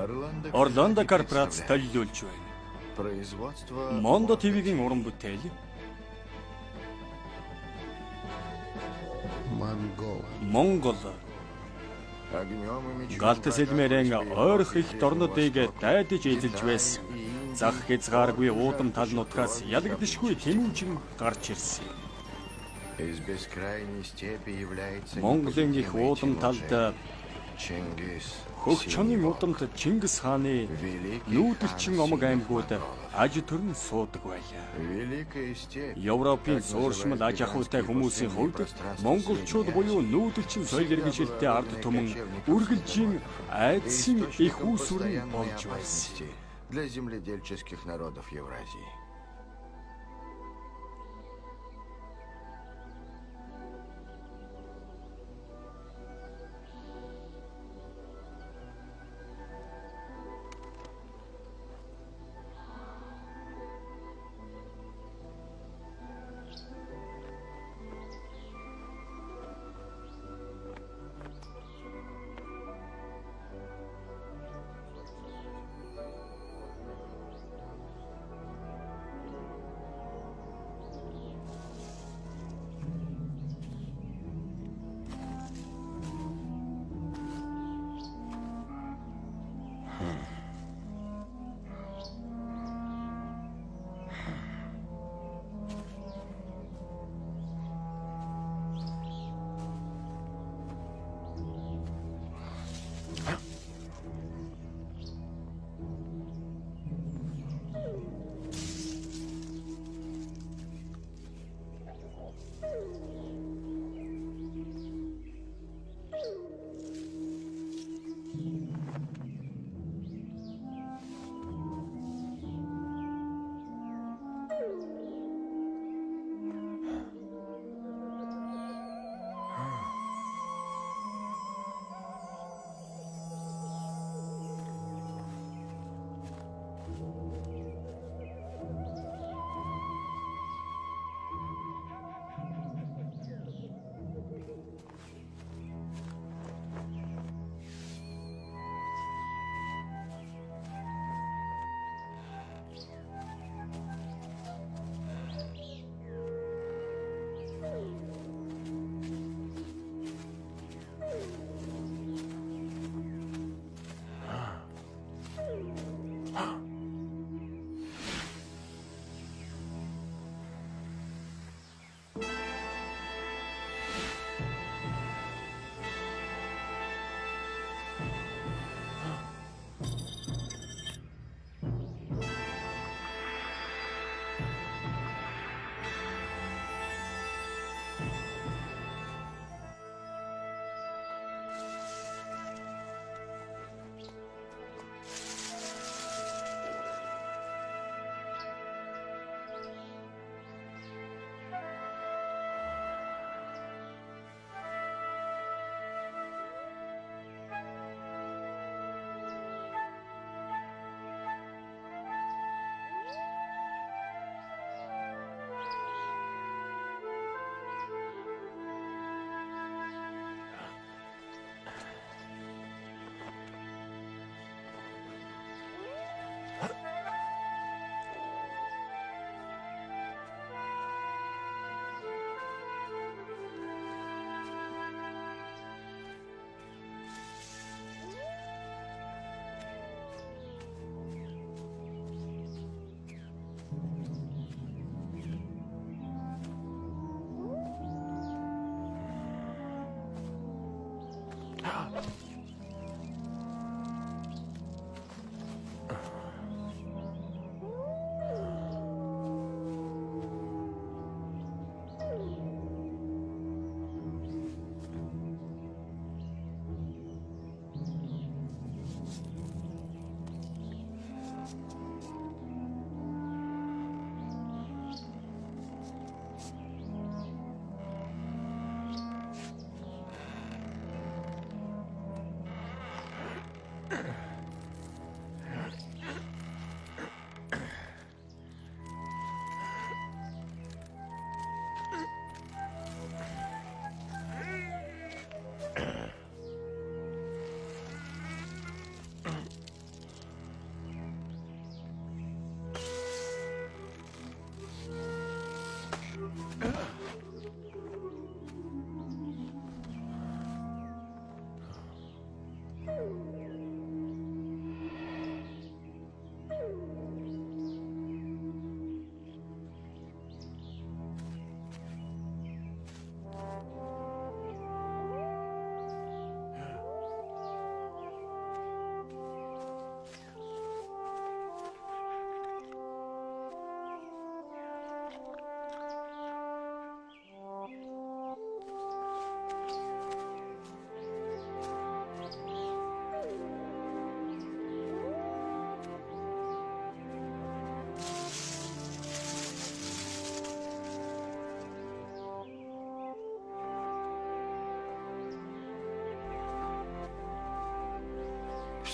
Орландо корпорац төлөвлөж байна. Мондо ТV-гийн уран бүтээл Монгол Галт сэлмэрэн ойрох их дорнодыг дайдаж эзэлж байсан. Зах хязгааргүй уудам тал нутгаас ялагдшгүй тэмүүлжин гарч ирсэн. Монголын их уудам талд хөх чонын удамд Чингис хааны нүүдэлчин омог аймагуд аж төрн суудаг байлаа. Европын сууршмал аж ахуйтай хүмүүсийн хувьд монголчууд буюу нүүдэлчин соёл иргэншилтэй ард түмэн үргэлжийн айдсын их үүсвэр болж байсан. Для земледельческих народов Евразии.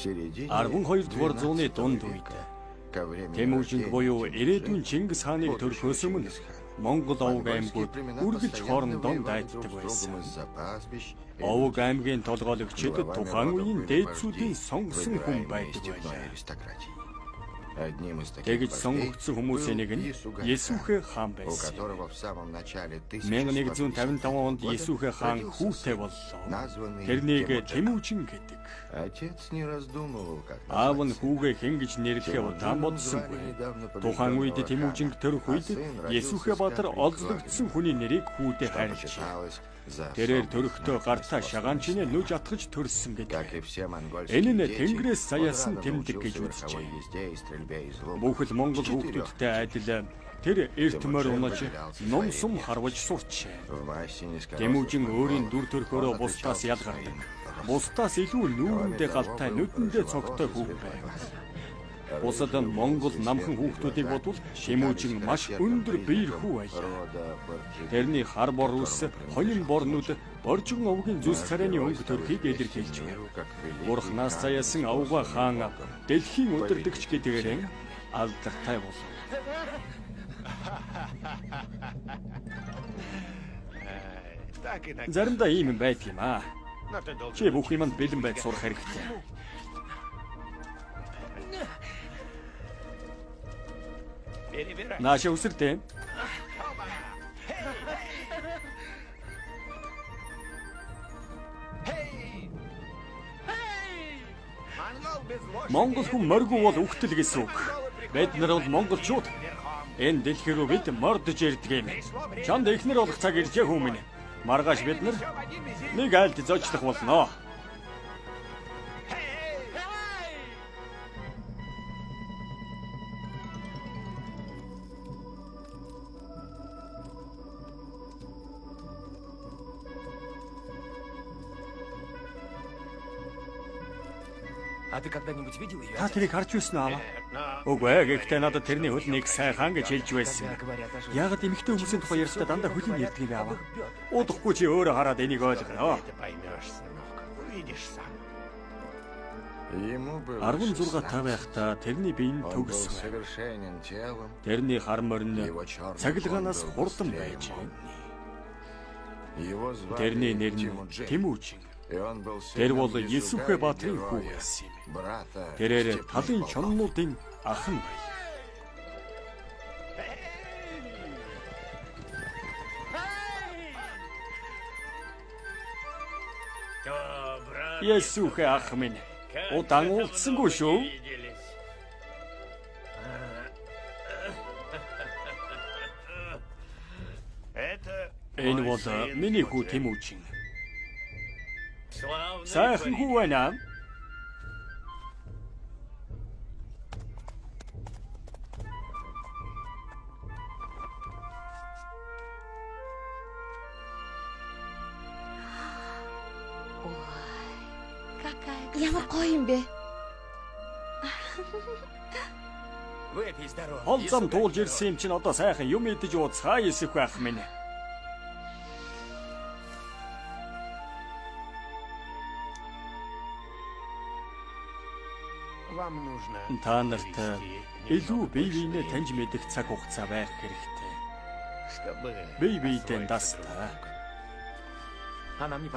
середине 12-р зууны дунд үед ко времени Тэмүжинг рождения буюу Чингис ирээдүйн хана, Чингис хааныг төрөхөөс өмнө Монгол овг аймагуд үргэлж хоорондоо дайддаг байсан. Овг аймгийн толгойлогчид тухайн үеийн дээдсүүдийн сонгосон хүн байдаг байлаа. Тэгж сонгогдсон хүмүүсийн нэг нь Есүхэ хаан байсан. 1155 онд Есүхэ хаан хүүтэй боллоо. Тэрнийг Тэмүжин гэдэг. Аав нь хүүгээ хэн гэж нэрлэхээ удаан бодсонгүй. Тухайн үед Тэмүжинг төрөх үед Есүхэ баатар олзлогдсон хүний нэрийг хүүтэй хайрлажээ. Тэрээр төрөхдөө гартаа шагаанчны нүж атгаж төрсөн гэдэг. Энэ нь Тэнгэрээс саяасан тэмдэг гэж үзжээ. Бүхэл Монгол хүүхдүүдтэй адил тэр эртмөр унаж ном сум харваж сурчээ. Тэмүжин өөрийн дүр төрхөөрөө бусдаас ялгардаг. Бусдаас илүү нүүрэндээ галтай нүдэндээ цогтой хүүхэд байв. Бусад нь Монгол намхан хүүхдүүдийг бодвол Тэмүжин маш өндөр биер хүү байлаа. Тэрний хар бор ус, хонин борнууд боржин овгийн зүс царайны өнгө төрхийг илэрхийлж байна. Бурхнаас заяасан Авга хаан дэлхийн удирдагч гэдгээр алдартай болов. Заримдаа ийм юм байдаг юм аа. Чи бүх юмд бэлэн байж сурах хэрэгтэй. Нааша үсэртэй. Монгол хүн моргу бол үхтэл гэсэн үг. Бид нар бол монголчууд. Энэ дэлхий рүү бид мордож ирдэг юм. Чанд эхнэр болох цаг иржээ хүмүүс. Маргааш бид нар нэг айлд зочлох болно. Та тэрийг харж байсан аа? Үгүй ээ, гэхдээ надад тэрний хөл нэг сайхан гэж хэлж байсан. Яагаад эмэгтэй хүмүүсийн тухай ярьснаа дандаа хөлийн ярьдаг юм аа? Удахгүй чи өөрөө хараад энийг ойлгоно. 16 тав байхдаа тэрний бие нь төгс. Тэрний хар морин цахилгаанаас хурдан байж. Тэрний нэр нь Тэмүжин. Тэр бол Есүхэ баатрын хүү байсан юм. Тэрээр талын чоннуудын ах нь байв. Есүхэ ах минь, удаан уулзсангүй шүү. Энэ бол миний хүү Тэмүжин. Сайхан хүү байна. Ямар гоё юм бэ? Хол зам туулж ирсэн юм чинь одоо сайхан юм идэж ууцгаа Есүхэ ах минь. Та нарт илүү бие биенээ таньж мэдэх цаг хугацаа байх хэрэгтэй. Бие биедээ дастаа.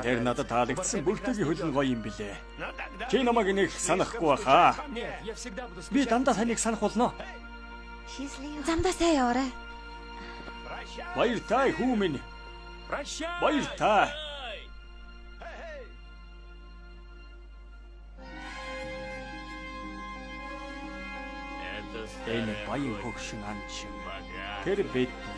Тэр надад таалагдсан бүртөгийн хөлн гоё юм билээ. Чи намайг нэг санахгүй баха. Би дандаа таныг санах болно. Замдаа сайн яваарай. Баяртай хүү минь. Баяртай. Энэ баян хөгшин анчин. Тэр бидний.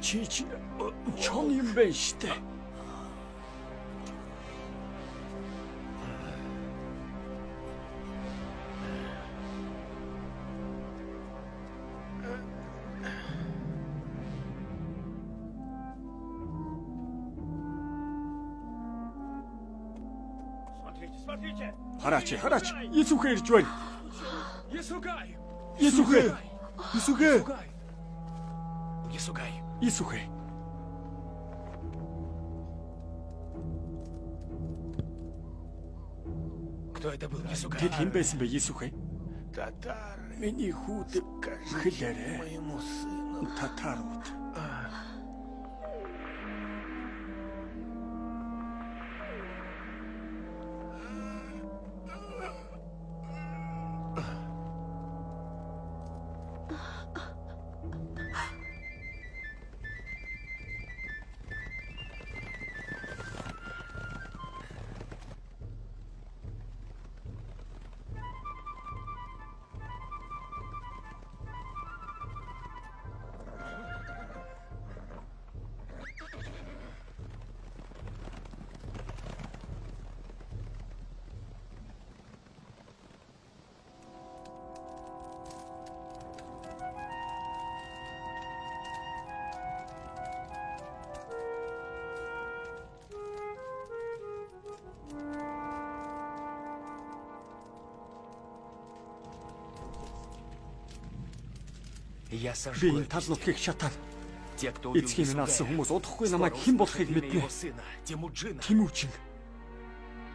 Чи чон юм бэ штэ. Хараач. Есүхэ ирж байна. Есүхэ. Кто это был, Есугай? Тэд хэн байсан бэ Есүхэ? Татары. Миний хүүд хэлээрэ. Моему сыну. Татарууд. Я Би сожгу энэ тал нутгийг шатаад те, кто убил эцгийн минь алсан Есугая. хүмүүс удахгүй намайг хэн болохыг Скоро мэднэ. его сына, Темуджина. Тэмүүчин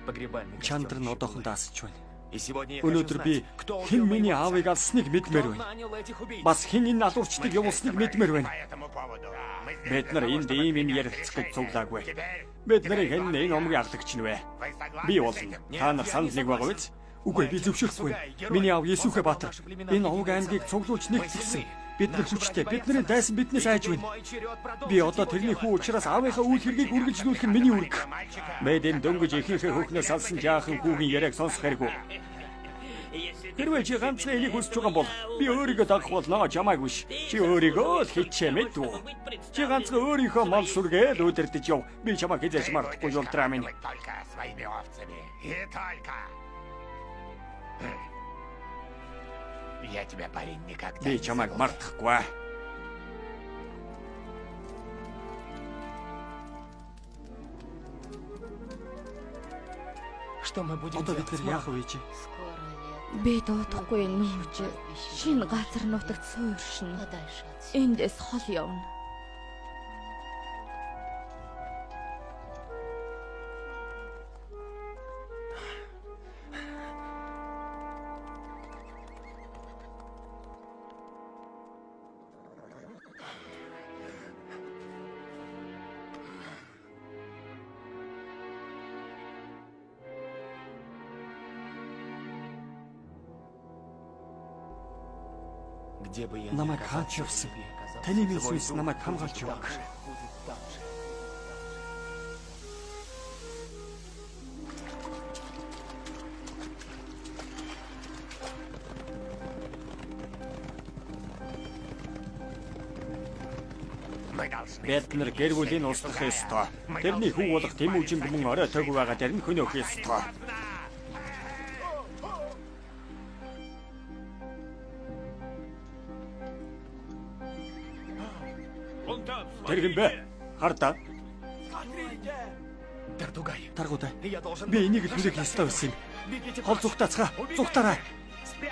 Погребальный чандар костер нь еще одоохон будет. даасч байна. И сегодня я Өнөөдөр хочу би знать, кто хэн убил миний моего аавыг отца. алсныг мэдмээр Кто байна. нанял этих убийц? Бас хэн энэ алуурчдыг явуулсныг мэдмээр байна. По этому поводу мы здесь Бид нар для того, энд чтобы ийм принять ярилцах гэж решение. цуглаагүй. Теперь Бид нарыг хэн энэ омгийн аглагч нь вэ? вы согласны Би с болно. этим? Та нар санал нэг байгаа биз? Үгүй би зөвшөөрөхгүй. Миний аав Есүхэ Баатар энэ овг аймгийг цуглуулж нэгтгэсэн. Бид нар хүчтэй. Бидний дайсан биднээс айж байна. Би одоо тэрний хүү учраас аавынхаа үйл хэргийг үргэлжлүүлэх нь миний үүрэг. Мэд энэ дөнгөж ихийнхээ хөхнөөс алсан жаахан хүүгийн яриаг сонсох хэрэггүй. Хэрвээ чи ганцхан энийг хүсэж байгаа бол би өөрийгөө дагах болно чамайг биш. Чи өөрийгөө л хийчээ мэдв. Чи ганцхан өөрийнхөө мал сүргээл удирдах яв. Би чамайг хизээч мартахгүй юлтраа минь. Вы только своими овцами. И только. Я тебя, парень, никогда Би не чамайг забуду. мартахгүй. Что мы будем Одоо бид делать, нар яах мама? вэ чи? Би дуудахгүй нүүж шинэ газар нутагт сууршин. Эндээс хол явна. Где бы я ни Намайг оказался, хаач явсан. где бы я оказался, Таны твой мэдсэнс дух намайг будет хамгаалж там явах. же, будет там же. Мы должны Бид нар гэр бүлийн устгах ёстой. Тэрний хүү болох Тэмүүжинг мөн орой тойг байгаа дээр нь хөнөөх ёстой. Тэр хэм бэ? Хардаа. Тартугай, Таргуутай. я должен... Би энийг л хүлээх ёстой байсан юм. Хол зүгтаацгаа. Зүгтаарай.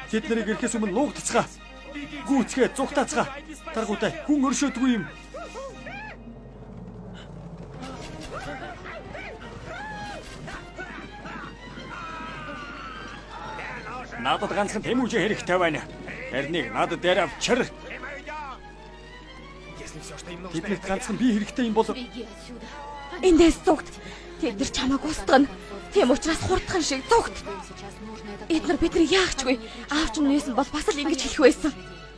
Тэд нарыг ирэхээс өмнө нуугдцгаа. Гүүцгээ зүгтаацгаа. Таргуутай. Хүн өршөөдгүй юм. Надад ганцхан Тэмүүжин хэрэгтэй байна. Тэрнийг надад дээр авчир. Если все, что им нужно, Тэднийд это я. ганцхан би хэрэгтэй юм бол Эндээс зүгт. Тэд нар чамайг устгана. Тийм учраас хурдхан шиг зүгт. Эдгээр бидний яахчгүй. Аав ч нээсэн бол бас л ингэж хэлэх байсан.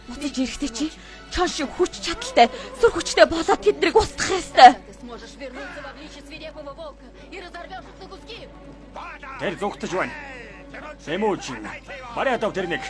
Буцаж ирэхдээ чи чон шиг хүч чадалтай, сүр хүчтэй болоод тэднийг устгах ёстой. Ты сможешь вернуться в обличье свирепого волка и разорвешь их на куски. Тэр зүгтж байна. Тэмүүжин. Бариадав тэрнийг.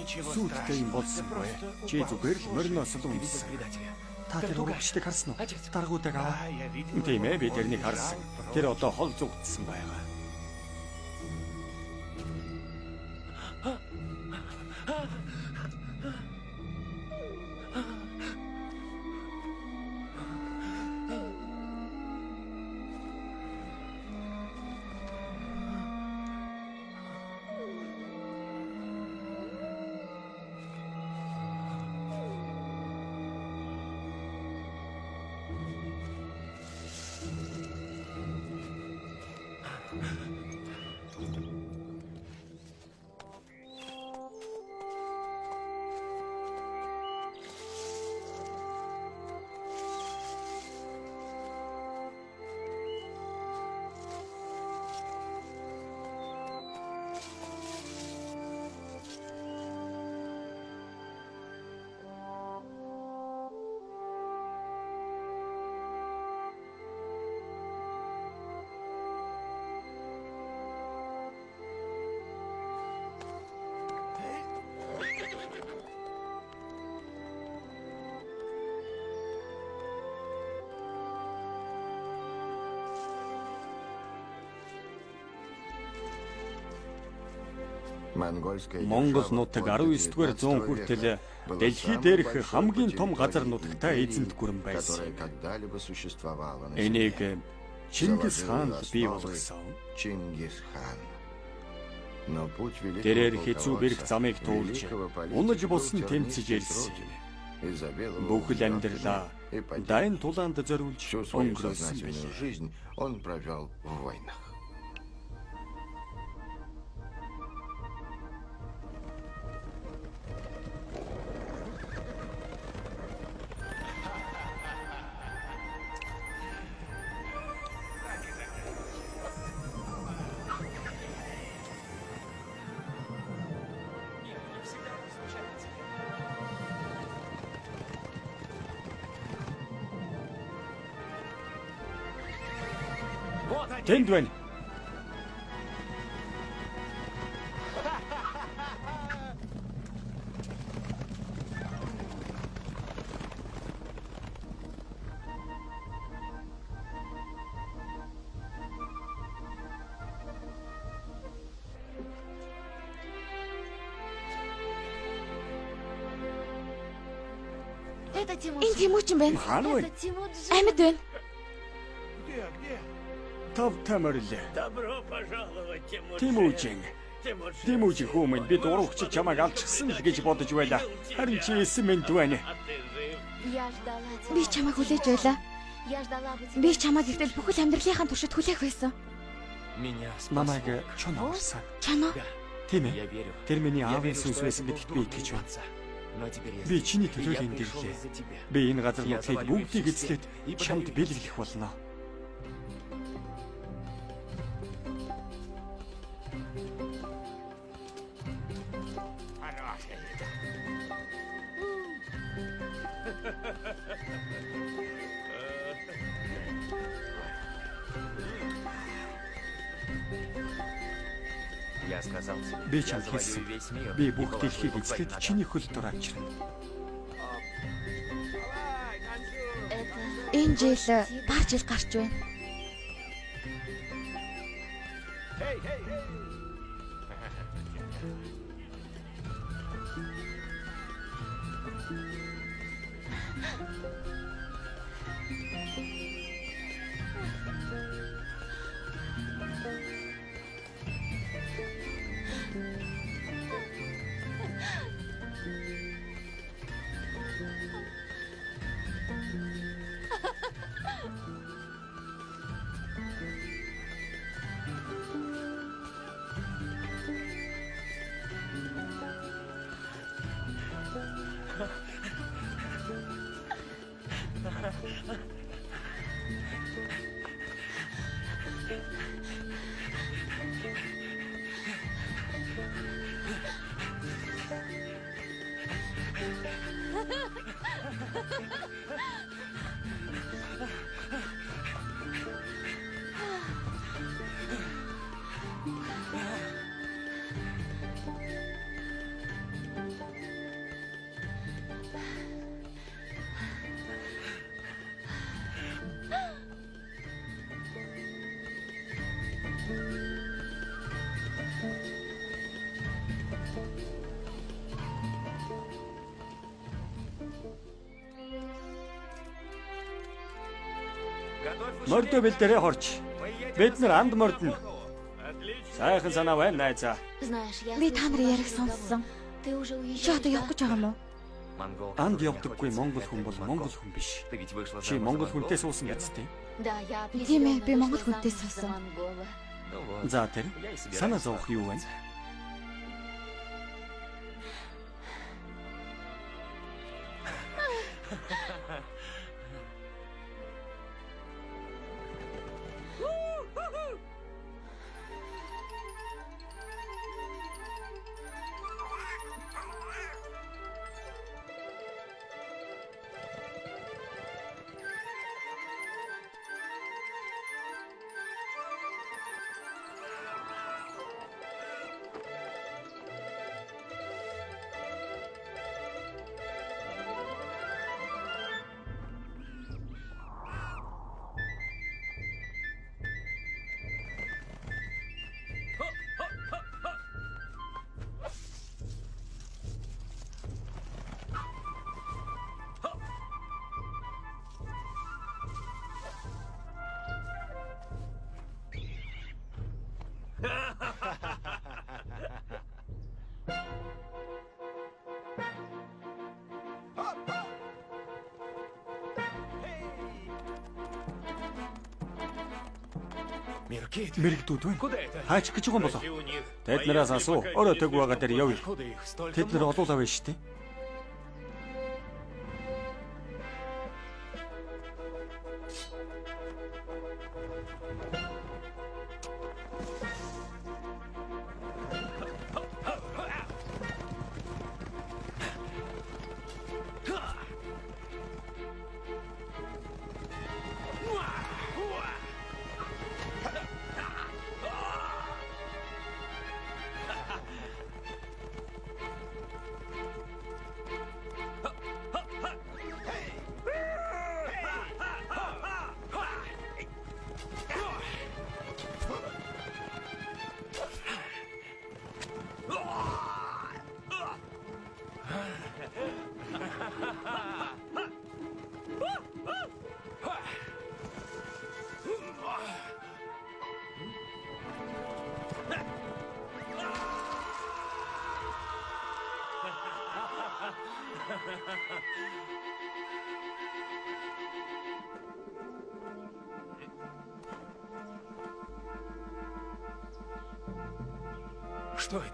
Сүйдтэй юм болсонгүй. Чи зүгээр л мориноос л унсан. Та тэр урагчдыг харсан уу? Даргуудыг аваа. Тийм ээ, би тэрнийг харсан. Тэр одоо хол зүгтсэн байгаа. Монгол нутаг 19-р зуун хүртэл дэлхий дээрх хамгийн том газар нутагтай эзэнт гүрэн байсан. Энийг Чингис хаан бий болгосон. Тэрээр хэцүү бэрх замыг туулж, унаж болсон тэмцэж ирсэн. Бүхэл амьдралаа дайн тулаанд зориулж өнгөрөөсөн билээ. Тэнд байна. Это Энэ Тэмүүжин байна. Хаан вэ? Амьд байна. Тав тамарлаа. Добро пожаловать, Тимур. Тэмүүжин. Тэмүүжин хүмүүс бид урагч чамайг алчсан л гэж бодож байлаа. Харин чи эсэмэнд байна. Я ждала тебя. Би чамайг хүлээж байлаа. Я ждала бы тебя. Би чамайг гэтэл бүхэл амьдралынхаа туршид хүлээх байсан. Меня спас. Намайг чоноо орсон. Чанаа. Тийм Я ээ. верю. Тэр миний Я аавын верю, сүнс что байсан это гэдэгт би должно итгэж байна. случиться. Но теперь я Би здесь. чиний И төлөө я энд пришел ирлээ. из-за тебя. Би энэ газар нутгийг бүгдийг эзлээд чамд бэлгэлэх болно. Хороший. Я сказал тебе, Би я чамд завоюю хэлсэн. весь мир. Би и бүх положу дэлхийг его к твоим эзлээд ногам. чиний хөл дор авчирна. Это... Энэ жил бар жил гарч байна. Мордо бэлдэрээ хорч. Бид нар анд мордно. Сайхан санаа байна найзаа. Би та нарын яриг сонссон. Чи одоо явах гэж байгаа юм уу? Анд явдаггүй монгол хүн бол монгол хүн биш. Чи монгол хүнтэй суусан биз дээ? Тийм ээ, би монгол хүнтэй суусан. За тэр санаа зовох юу вэ? Мэрэгдүүд байна. Хаач гэж байгаа юм болоо. Тэд нараас асуу. Орой төг байгаа дээр явъя. Тэд нар олуулаа байна шүү дээ.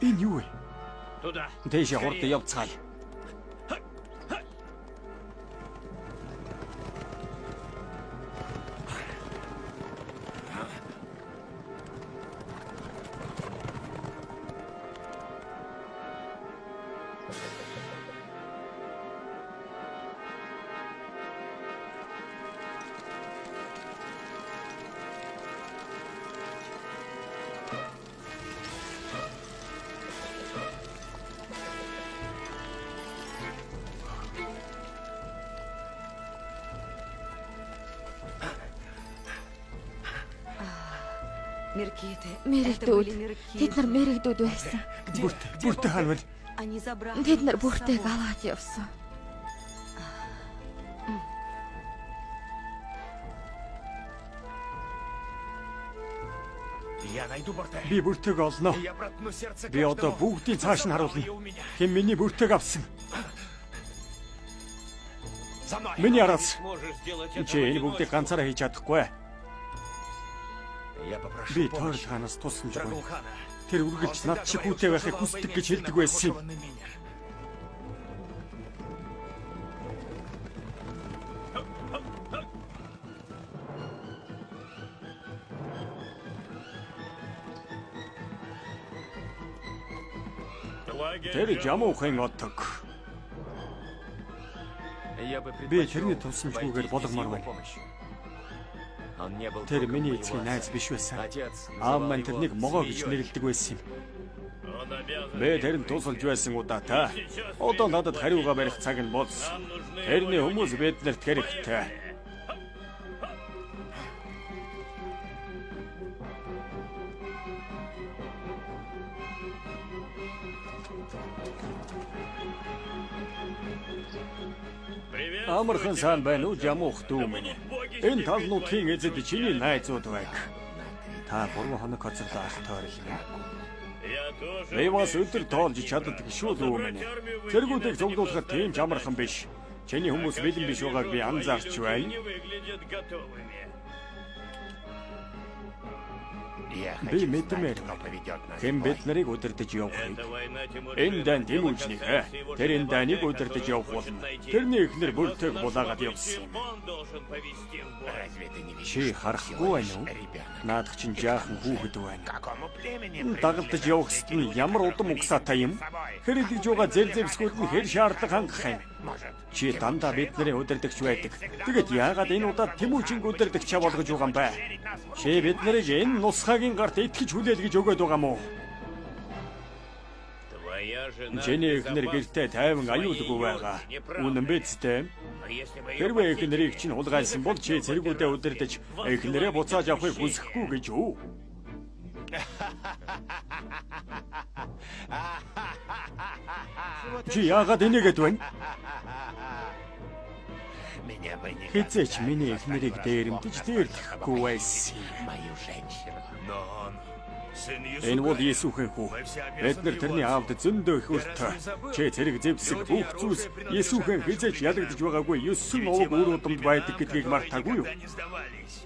Энэ юу вэ? Дэше хурд явцгаая. Мэрэгдүүд. Тэд нар мэрэгдүүд байсан. Бүртээ хаана вэ? Тэд нар бүртэйг аваад явсан. Я найду Бурте. Би бүртэйг олно. Я проткну сердце Би одоо каждому, бүгдийн кто цааш нь забрал харуулна. ее у меня. Хэн миний бүртэйг авсан? За мной. Миний араас. Можешь сделать это Чи энэ бүгдийг ганцаараа хийж чадахгүй. Я попрошу Би помощи. тойрол ханаас тусламж байна. Драгулхана. Тэр үргэлж над чи хүүтэй байхыг хүсдэг гэж хэлдэг байсан юм. На меня. Тэр жамуухан отог. Я бы Би предпочел тэрний тусламжгүйгээр обойтись без болгомоор его байна. помощи. Он не был Тэр другом миний моего эцгийн отца. найз биш байсан. Отец Аав называл маань его тэрнийг могоо гэж змеёй. нэрлэдэг байсан юм. Он обязан Би тэрэнд тусалж байсан удаатай. Одоо надад хариугаа барих цаг нь болсон. Тэрний хүмүүс биднэрт хэрэгтэй. Привет. Амархан сайн байна уу жамуух дүү минь. Энэ талнуудын эзэд чиний найзууд байг. Та 3 хоног хоцорлоо ах тойрлоо. Я тоже. Би бас өдөр тоолж чаддаг шүү дүү минь. Цэргүүдийг зогдуулахад тийм ч амархан биш. Чиний хүмүүс бэлэн биш байгааг би анзаарч байна. Не выглядят готовыми. Я Би хочу мэдмээр знать, кто поведет нас хэн в бой. биднэрийг удирдах явахыг. Эта война Тимур Энэ дан Дело Тимүжнийг касается его тэр энэ даныг жены удирдах Батыя, явах которого болно. он может Тэрний найти. эхнэр бүртэйг Он булаагаад должен явсан юм. Он должен повести в бой. Разве ты не видишь, Чи что харахгүй всего байна лишь уу? ребенок? Наадах чинь жаахан хүүхэд байна. Какому племени Энэ дагалдаж явах принадлежат хэсэг нь ямар удам угсаатай юм? Хэр идэж байгаа зэр зэвсгүүд нь хэр шаардлага хангах юм? Может, Чи дандаа бидний удирдахч байдаг. Тэгэд яагаад энэ удаад Тимүжинг удирдахчаа болгож байгаа юм бэ? Чи бид нарыг энэ нусхагийн гарт итгэж хүлээлгэж өгöd байгаа мó? Твоя жена Чиний эхнэр безопасна гэртээ тайван в аюулгүй своей байгаа. юрте, не правда Үнэн ли? биз дээ? А если бы ее Хэрвээ похитили, эхнэрийг чинь хулгайлсан бол чи цэргүүдээ удирдах эхнэрээ буцааж авахыг хүсэхгүй гэж үү? Чи яагаад энийгэд байна? меня бы никогда Хизээч миний не эхнэрийг заставила дээрэмдэж Бог дээрдэхгүй байсан юм. мою женщину. Но он сын Энэ бол Иесуха. Есүхэн хүү. Бид нар тэрний аавд зөндөө их өртөө. Чи зэрэг зэвсэг бүх зүйлс Есүхэн хизээч ялагдж байгаагүй 9 овог үр удамд байдаг гэдгийг мартаагүй юу? Никогда не сдавались.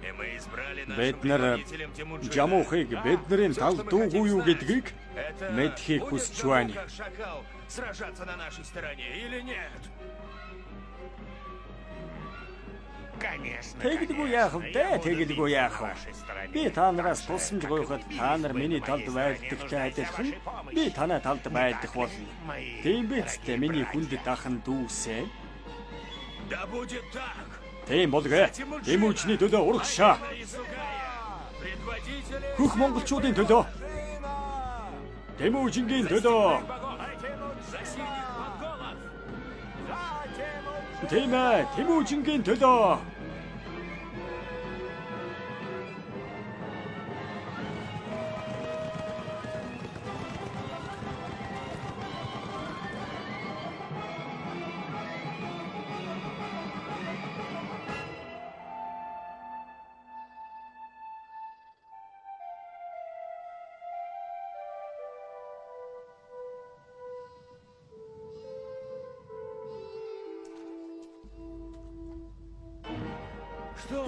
И мы избрали нашим Бид нар предводителем Тимуджина. жамуухыг биднэрийн тал дуугүй юу гэдгийг Это мэдхийг будет хүсэж байна. Жамух, как шакал, сражаться на нашей стороне или нет? Конечно, Тэгэлгүй яах вэ? Тэгэлгүй яах вэ? Би та нараас тусламж гуйхад та нар миний талд байдагтай адилхан би танай талд байдах болно. Тийм биз дээ миний хүндэт ахын дүүсээ. Да будет так. Тийм болгоо. Тимүжний төлөө урагшаа. Предводители Хөх монголчуудын төлөө. Тимүжингийн төлөө. за синих монголов. Тийм ээ, Тимүжингийн төлөө.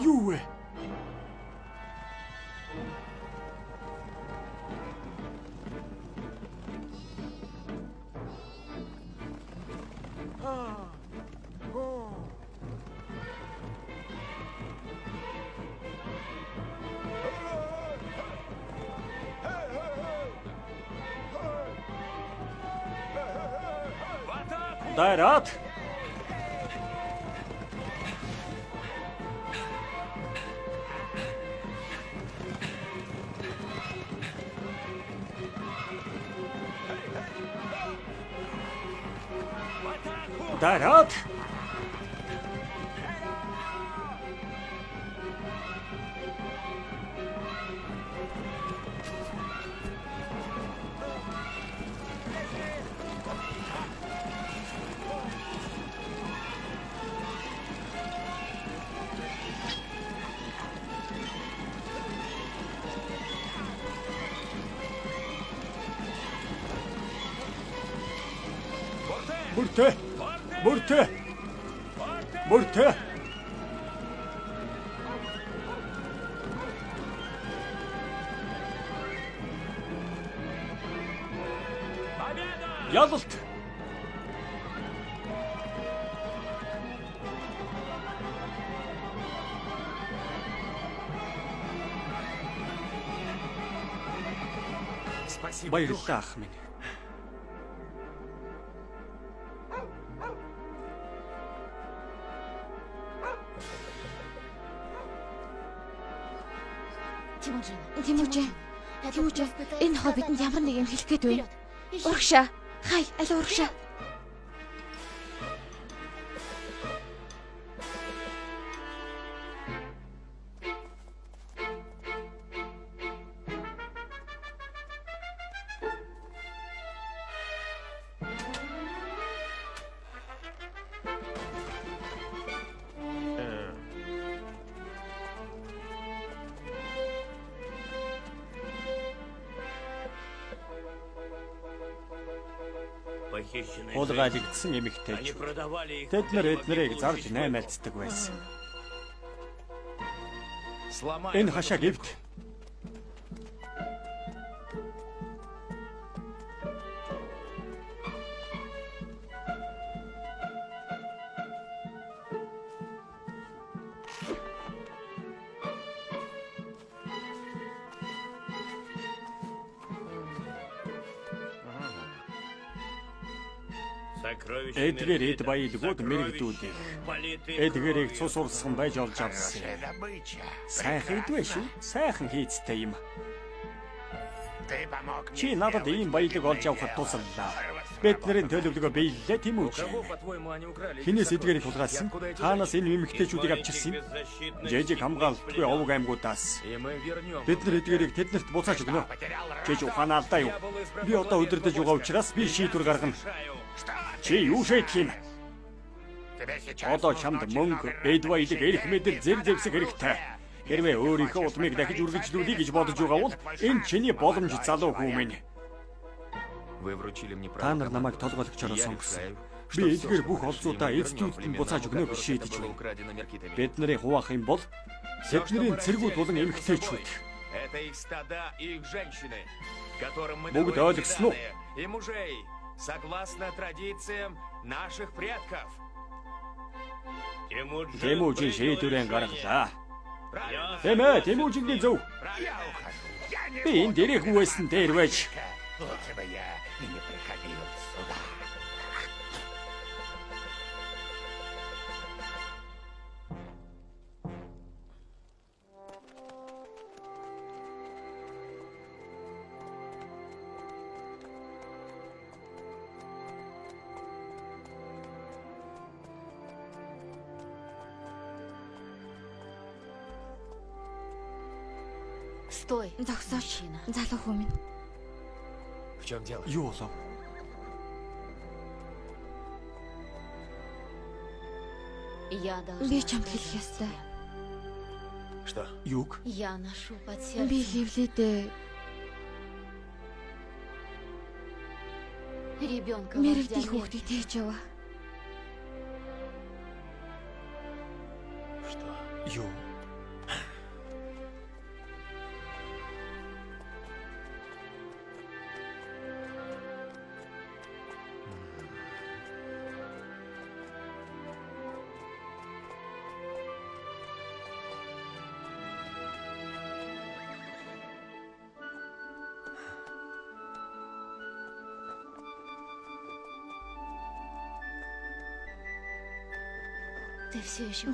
Юу вэ? Дайрат. Дайрат. Бүртээ. Бүртээ. Бүртээ. Ялалт. Баярлалаа ах минь. Тимүжин. Энэ хоо бидэнд ямар нэг юм хэлэх гээд байна. Урагшаа. Хай, аль урагшаа. Хулгайлагдсан эмэгтэйч. Тэд нар эднэрийг зарж наймаалцдаг байсан. Энэ хашаа гэвт эдгээр эд баялгууд мэрэгдүүлэх. Эдгээрийг цус урсган байж олж авсан. Сайхан идвэ шүү. Сайхан хийцтэй юм. Чи надад ийм баялаг олж авахд тусаллаа. Бидний төлөвлөгөө биеллээ тийм үү? Хинээс эдгээрийг хулгайлсан? Хаанаас энэ эмэгтэйчүүдийг авчирсан юм? Жижиг хамгаалтгүй овог аймагуудаас. Бид нар эдгээрийг тэднэрт буцааж өгнө. Жиж ухаанаа алдаа юу? Би одоо өдөрдөж байгаа учраас би шийдвэр гаргана. Чи юу шийдэх юм? Одоо чамд мөнгө, эд баялаг, эрх мэдэл зэр зэвсэг хэрэгтэй. Хэрвээ өөрийнхөө удмыг дахиж үргэлжлүүлэе гэж бодож байгаа бол энэ чиний боломж залуу хүн минь. Та нар намайг толгойлогчоор сонгосон. Би эдгээр бүх олзуудаа эзэдүүдэд нь буцааж өгнө гэж шийдэж байна. Бид нарыг хуваах юм бол тэдний цэргүүд болон эмэгтэйчүүд. Бүгд ойлгосон уу? Согласно традициям наших предков. Тимүжин шийдвэрээ гаргалаа. Тэмээ, Тимүжингийн зөв. Би энэ дээрээ хүвээсэн дээр байж. Лучше бы я и не приходил сюда. Зогсооч. Залуу хүн минь. В чем дело? Юу болов? Би чамд хэлэх ёстой. Что? Юг? Би хевлэдээ мэрэгдэх хүүхдийг тээж яваа. Что? Юу?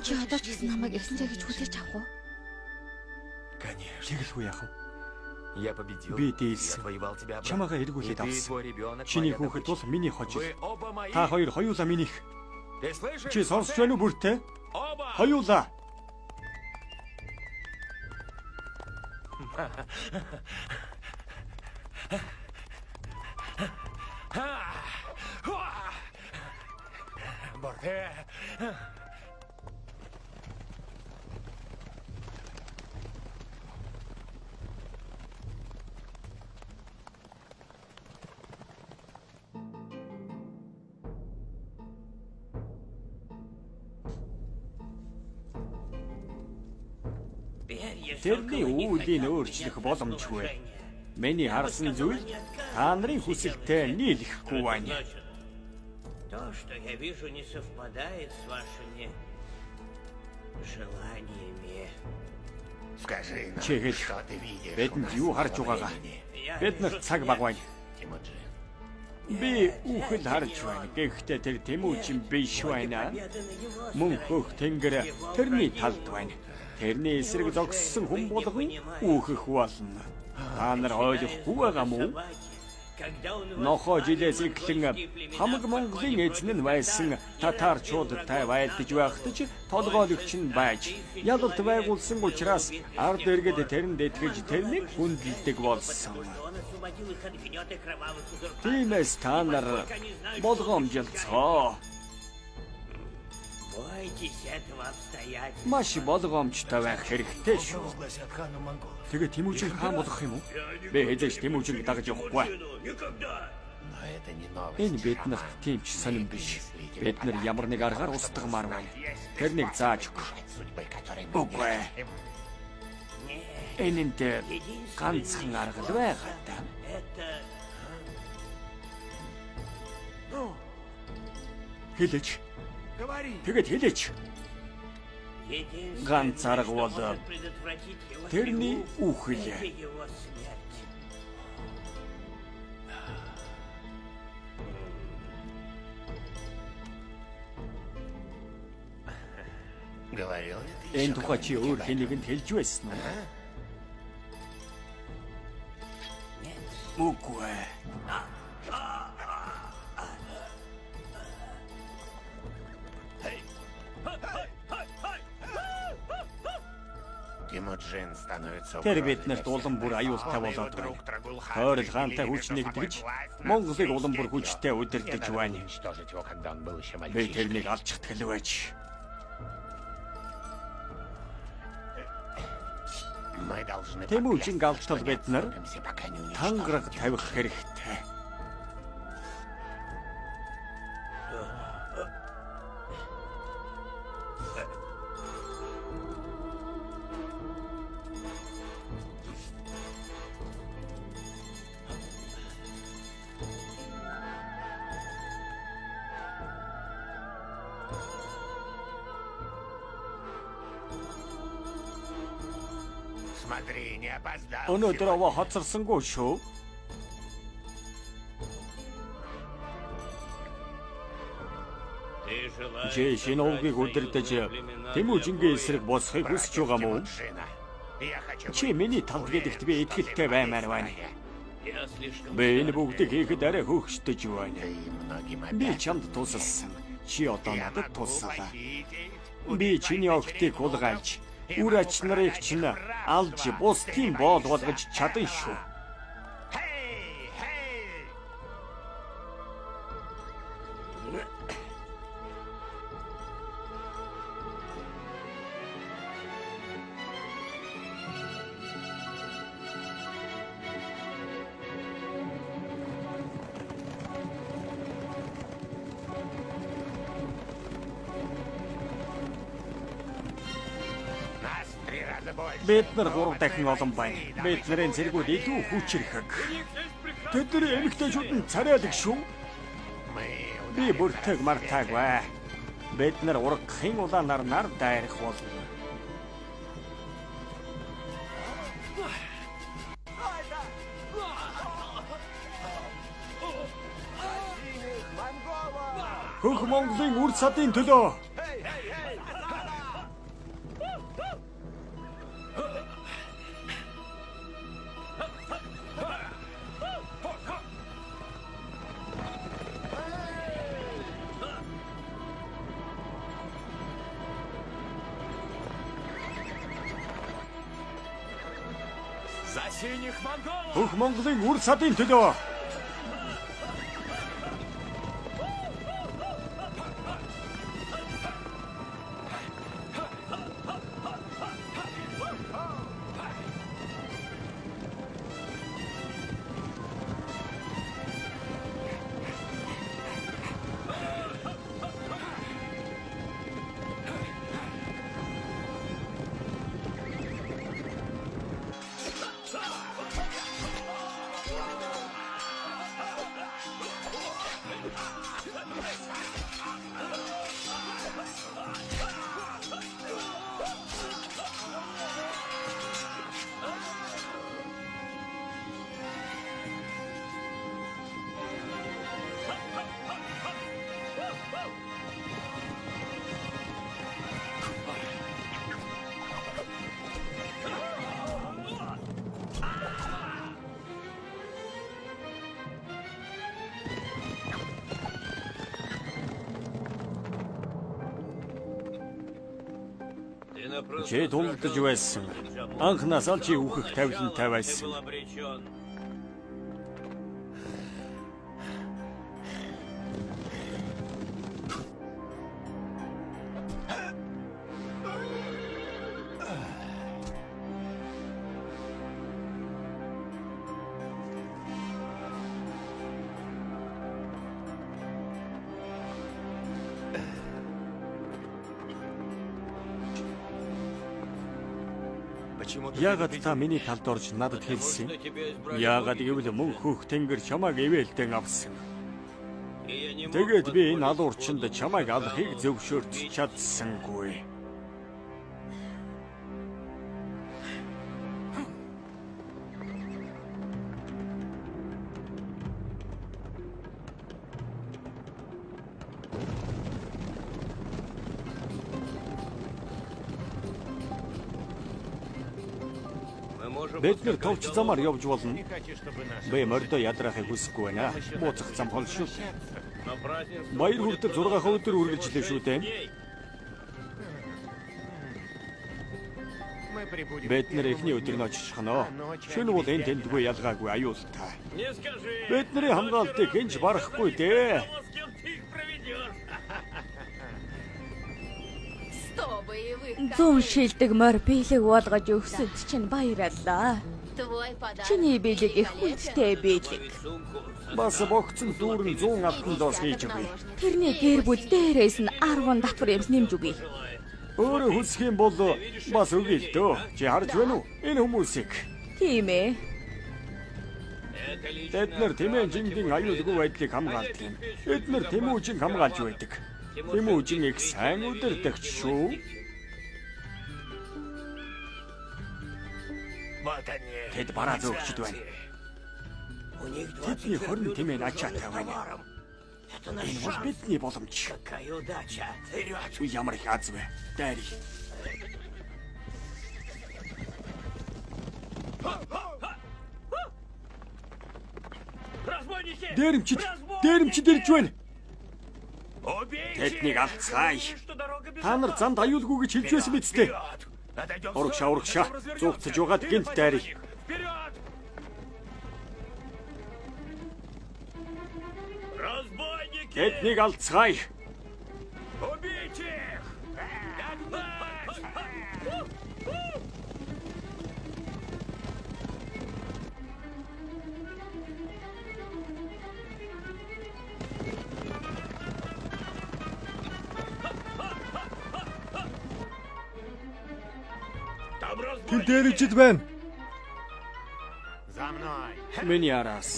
Чи одоо ч гэсэн намайг эхлэндээ гэж хүлээж авах уу? Конечно. Тэгэлгүй яах вэ? Я победил. Би Я дийлсэн. отвоевал тебя обратно. Чамаагаа эргүүлээд И ты, авсан. твой ребенок, Чиний моя хүүхэд бол добыча. миний хожил. Вы оба мои. Та хоёр хоёулаа минийх. Ты слышишь? Чи сонсч байна уу бүртээ? Оба. Хоёулаа. Борте. тэрний үүдийг өөрчлөх боломжгүй. Миний харсан зүйл та нарын хүсэлтэй нийлэхгүй байна. То, что я вижу, не совпадает с вашими желаниями. Скажи нам, Чихэд что ты видишь у бидэнд нас юу харж во байгаагаа. времени. Биднэрт цаг баг байна. Тимоджин. Би үхэл харж байна. Гэхдээ тэр Тэмүүжин биш байна. Мөн хөх тэнгэр тэрний талд байна. Тэрний эсрэг зогссон хүн болгон үхэх болно. Та нар ойлгохгүй байгаа мó? Нохоо жилээс эхлэн хамаг Монголын эзэн нь байсан татарчуудтай байлдаж байхдаа ч толгойлогч нь байж ялалт байгуулсан учраас ард иргэд тэрэнд итгэж тэрнийг хүндэлдэг болсон. Тиймээс та нар болгоомжлцоо. Маш болгоомжтой байх хэрэгтэй шүү. Тэгээ Тэмүүжин хаан болох юм уу? Би хэзээ ч Тэмүүжин дагаж явахгүй. Но это не новость. Энэ биднэрт тийм ч сонирн биш. Бид нар ямар нэг аргаар устгамаар байна. Тэрнийг зааж өг. Судьбы, которой мы Үгүй. Энэнд ганцхан арга л байгаа даа. Хэлээч. Тэгэд хэлээч. Ганц арга бол тэрний үхэл. Говорил ли ты Энэ еще тухай чи өөр хэнийг нь хэлж байсан уу? Үгүй. Тимоджин становится Тэр угрозой биднэрт для улам бүр всех. аюултай Он и болоод вдруг байна. Трагулхан Тойрол хаантай приняли хүч между собой нэгдэж власть, Монголыг нас улам бүр всех хүчтэй перебил. удирдах Это байна. надо уничтожить его, когда он был еще Би мальчишкой. тэрнийг алж хэлвэж. Мы должны Тэмүүжин поклясться, что галтал не бид нар отступимся, пока не уничтожим тангараг его. тавих хэрэгтэй. Смотри, не опоздал. Өнөөдөр аваа хоцорсонгүй шүү. Чи шинэ өвгийг удирдах Тэмүүжингийн эсрэг босхийг хүсэж байгаа мó? Тимоджина. Я хочу Чи миний талд гэдэгт би итгэлтэй баймаар байна. Би энэ бүгдийг хийхэд арай хөөгчдөж байна. и многим Би опять. чамд тусалсан. Чи одоо Я надад могу туслаа. похитить, Би чиний огтыг хулгайлж, үр ач нарыг чинь алж бусдын боол болгож чадсан шүү. Хей, хей! Нас в 3 раза больше. Бид нар 3 дахин олон байна. Бид нарын зэргүүд илүү хүчрэхэг. Тэдний эмэгтэйчүүд нь царайлаг шүү. Мы Би бүртэг мартаагүй. Бид нар ургахын улаанаар нар дайрах болно. Хөх Монголын үр садын төлөө. За синих монголов! Хөх Монголын үр садын төлөө. Чи тулдаж байсан. Анхнаас л чи үхэх тавилантай байсан. Был обречен. Почему ты Яагаад предупредил та миний меня? талд орж надад хэлсэн? Можно тебя избрать Яагаад другим, гэвэл мөн хөх тэнгэр чамайг ивэлтэн авсан. и я не мог Тэгээд би энэ позволить алуурчинд Господу чамайг Богу алахыг зөвшөөрч убить чадсангүй. Мы можем Бид нэр поскакать товч замаар галопом. явж болно. Не хочешь, чтобы нас... Би мордо ядрахыг хүсэхгүй байна. Бууцах зам хол шүү. Но празднество Баяр будет хүртэл 6 өдөр үргэлжлэх шүү дээ. дней. Мы прибудем... Бид нэр эхний өдөр нь очиж ханаа. Шөнө бол энэ тэндгүй ялгаагүй аюултай. Не скажи. Бидний хамгаалтыг хинж барахгүй дээ. С кем ты их проведешь? 100 боевых 100 коней. шилдэг морь биелэг болгож өгсөд чинь баярлалаа. Твой подарок. Чиний биелэг их хүндэтэй биелэг. Сумку. Бас богцсон дүүрэн 100 алтан доос хийж өгье. Тэрний гэр бүл дээрээс нь 10 давхар юмс нэмж өгье. Өөрөө хүсэх юм бол бас өгье л дөө. Чи харж байна уу? Энэ хүмүүсийг. Тийм ээ. Это лично Бид нар Тэмээ жингийн аюулгүй байдлыг хамгаалдаг юм. Бид нар Тэмүүжин хамгаалж байдаг. Тэмүүжин их сайн удирдагч шүү. Вот они. Тэд бараа зөөгчд байна. у них Тэдний хорин Тэмээ ачаатай байна. Это наш Энэ бол шанс. бидний боломж. Какая удача. Вперед. Ямар их аз вэ? Дайри. Разбойники! Дээрэмчид ирж байна. Убейте! Тэднийг алцгаая. Что дорога без Та нар замд аюулгүй гэж хэлж байсан биз дээ. Отойдем в Урагшаа. Зугтаж угаад гинт дайри. Вперед! Разбойники! Тэднийг алцгаая. Убейте их! Догнать! Там разбойники! Тэд дээрэмчид байна. За мной. Миний араас.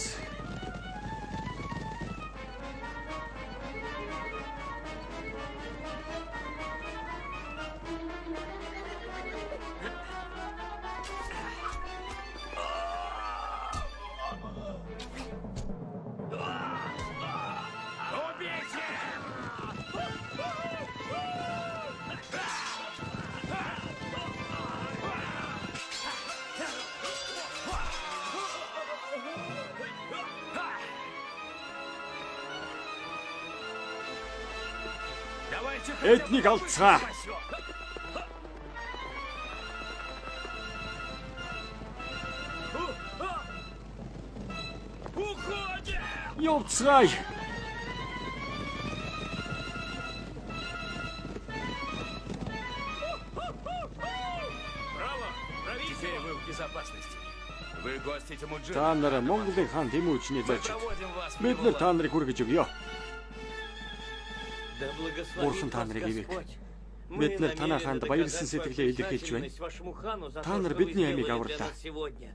Убейте! Давайте Эднийг алцгаа. спасем. Уходим! Явцгаая. Браво! Теперь Брависсимо! вы в безопасности. Вы гости Тимуджина. Та нар Монголын хаан Тэмүүжний Мы зочид. проводим вас в Бид его нар та нарыг хүргэж өгье. Да благословит Бурхан та вас нарыг ивэг. Господь. Бид нар Мы танай намерены хаанд доказать баярлсан свою сэтгэлээ илэрхийлж байна. признательность вашему хану за Та то, нар что вы бидний амийг сделали для аварлаа. нас сегодня.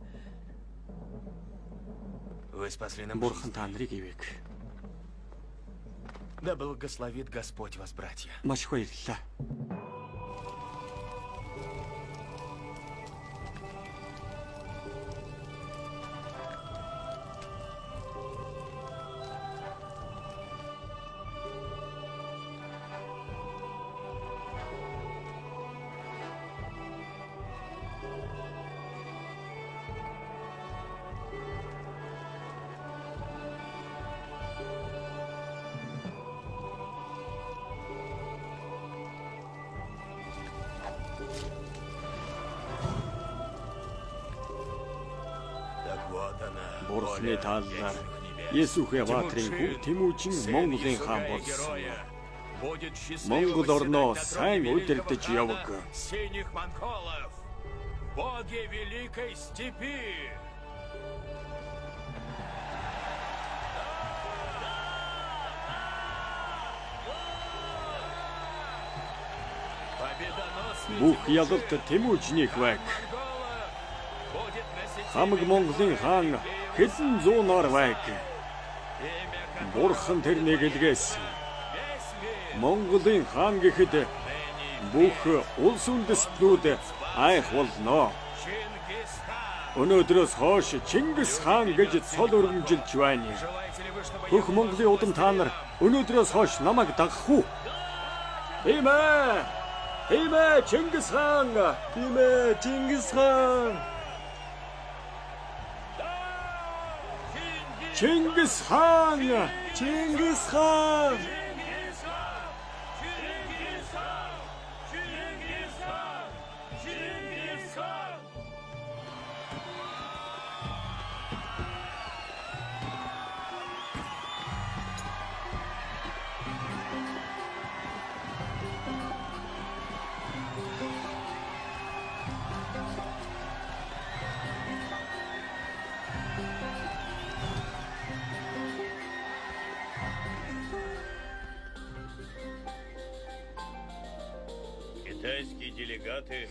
Вы спасли нам Бурхан жизнь. та нарыг ивэг. Да благословит Господь вас, братья. Маш их баярлалаа. Так вот она. Бурхны тааллаар Есүхэ баатрын хүү Тэмүүжин Монголын хаан болсон. Монгол орноо сайн удирдах яваг. Синих монголов, боги Великой Степи! Бүх ялалт Тэмүүжнийг байг. Хамаг Монголын хаан хэдэн зуунаар байг. Бурхан тэрнийг илгээсэн. Монголын хаан гэхэд бүх улс үндэстнүүд айх болно. Өнөөдрөөс хойш Чингис хаан гэж цол өргөмжилж байна. Бүх Монголын удам та нар өнөөдрөөс хойш намайг дагах уу? Тийм ээ. Тийм ээ, Чингис хаан. Тийм ээ, Чингис хаан. Чингис хаан. Чингис хаан.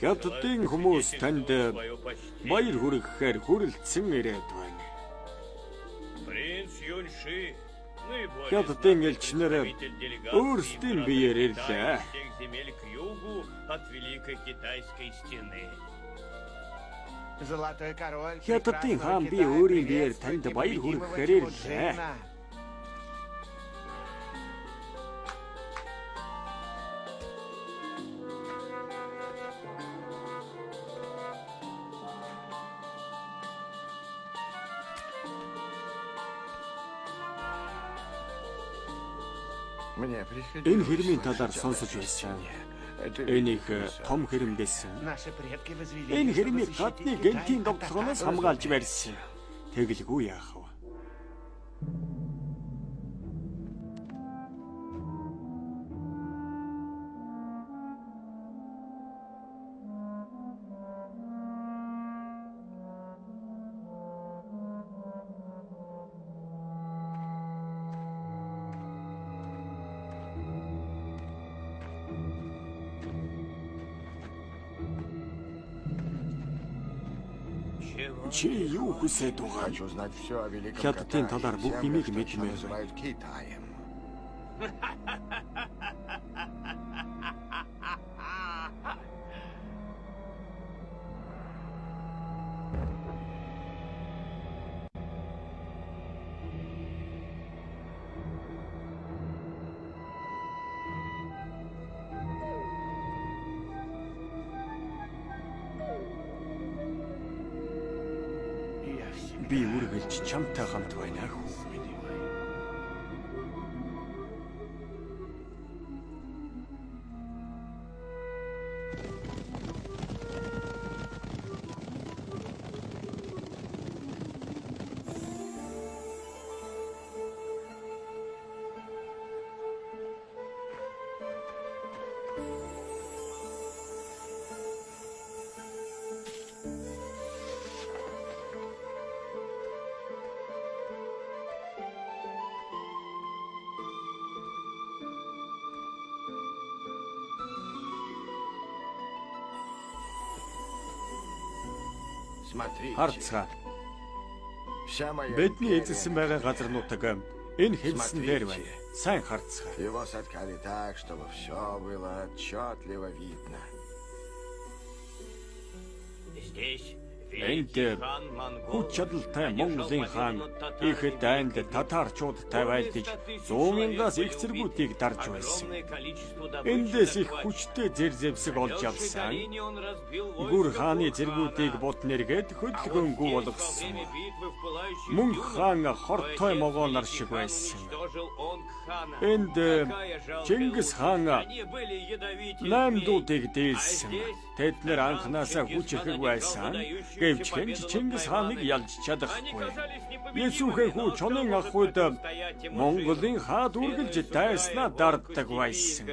Хятадын хүмүүс танд баяр хүргэхээр хүрэлцэн ирээд байна. Хятадын элчнэр өөрсдийн биеэр ирлээ. Хятадын хаан би өөрийн биеэр танд баяр хүргэхээр ирлээ. Энэ хэрмийн талаар сонсож байсан. Энийг том хэрэм байсан. Энэ хэрмийг гадны гэнтийн довтлогоноос хамгаалж барьсан. Тэгэлгүй яах вэ? Чи юу хүсэж байгаа? Хятадын талаар бүх юмыг мэдмээр. Би үргэлж чамтай хамт байна хүү. Харцгаа. Бидний эзэлсэн байгаа газар нутаг энэ хэлсэн дээр байна. Сайн харцгаа. Его соткали так, чтобы все было отчетливо видно. Здесь Энд хүч чадалтай Монголын хаан их дайнд татарчуудтай байлдаж 100 мянгаас их зэргүүдийг дарж байсан. Эндээс их хүчтэй зэр зэвсэг олж авсан. Гүр хааны зэргүүдийг бут нэргээд хөдөлгөөнгүй болгосон. Мөн хаан хортой могоонар шиг байсан. Энд Чингис хаан 8 дуудыг дээлсэн. Тэд нэр анханасаа хүч ихэг байсан. Гэвч хэн ч Чингис хааныг ялж чадахгүй. Есүхэн хүү чонын ахуйд Монголын хаад үргэлж дайснаа дарддаг байсан.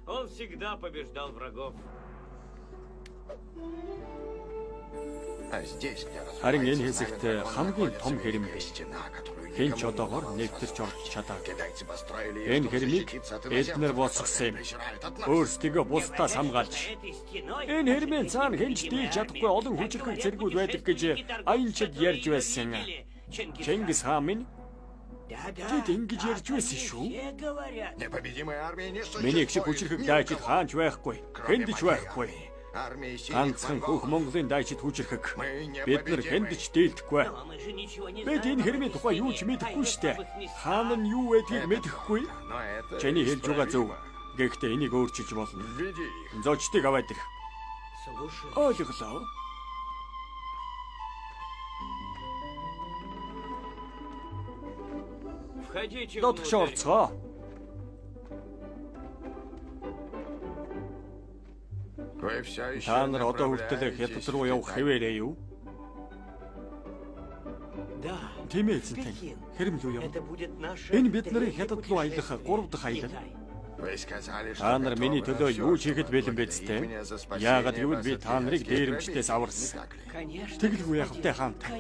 Он всегда побеждал врагов. Харин энэ хэсэгт хамгийн том хэрэм хэн ч одоогоор нэвтэрч орж чадаагүй. Энэ хэрмийг эднэр босгосон юм. Өөрсдөө бусдаас хамгаалж. Энэ хэрмийн цаана хэн ч дийлж чадахгүй олон хүчрхэг зэргүүд байдаг гэж аянчид ярьж байсан. Чингис хаан минь тэд ингэж ярьж байсан шүү. Миний их шиг хүчрхэг дайчид хаанч байхгүй. Хэнд ч байхгүй. Ганцхан хөх Монголын дайчид хүчрхэг. Бид нар хэнд ч дийлдэхгүй. Бид энэ хэрмийн тухай юу ч мэдэхгүй штэ. Хаан нь юу гэдгийг мэдэхгүй. Чиний хэлж байгаа зөв. Гэхдээ энийг өөрчилж болно. Зочдыг аваад ир. Ойлголоо. Дотгош орцгоо. Та нар одоо хүртэл хятад руу явах хэвээрээ юу? Тийм ээ эзэнтэй. Хэрэм лүү яв. Энэ бид нарын хятад руу аялах 3 дахь аялал. Та нар миний төлөө юу ч хийхэд бэлэн биз дээ. Яагаад гэвэл би та нарыг дээрэмчдээс аварсан. Тэгэлгүй явахтай хаантай.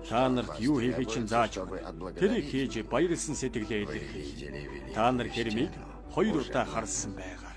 Та нарт юу хийхийг чинь зааж өгнө. Тэрийг хийж баярлсан сэтгэлээ илэрхийлье. Та нар хэрмийг 2 удаа харсан байгаа.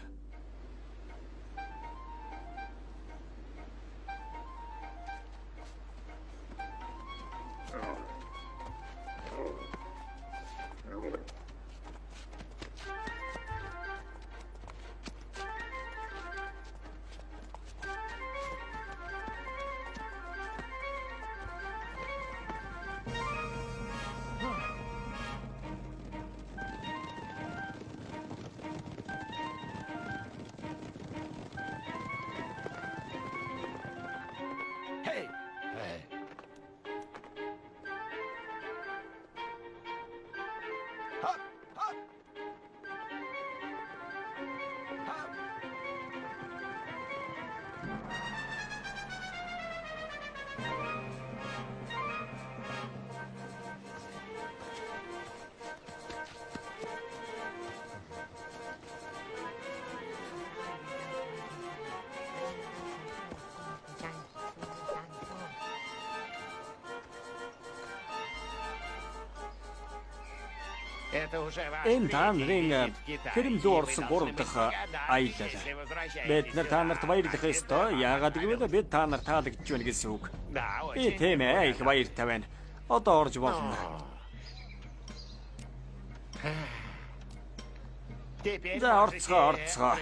Энэ та нарын хэрэм лүү орсон 3 дахь аялал. Бид нар та нарт баярлах ёстой. Яагаад гэвэл бид та нарт таалагдж байна гэсэн үг. Тийм ээ, их баяртай байна. Одоо орж болно. За орцгоо.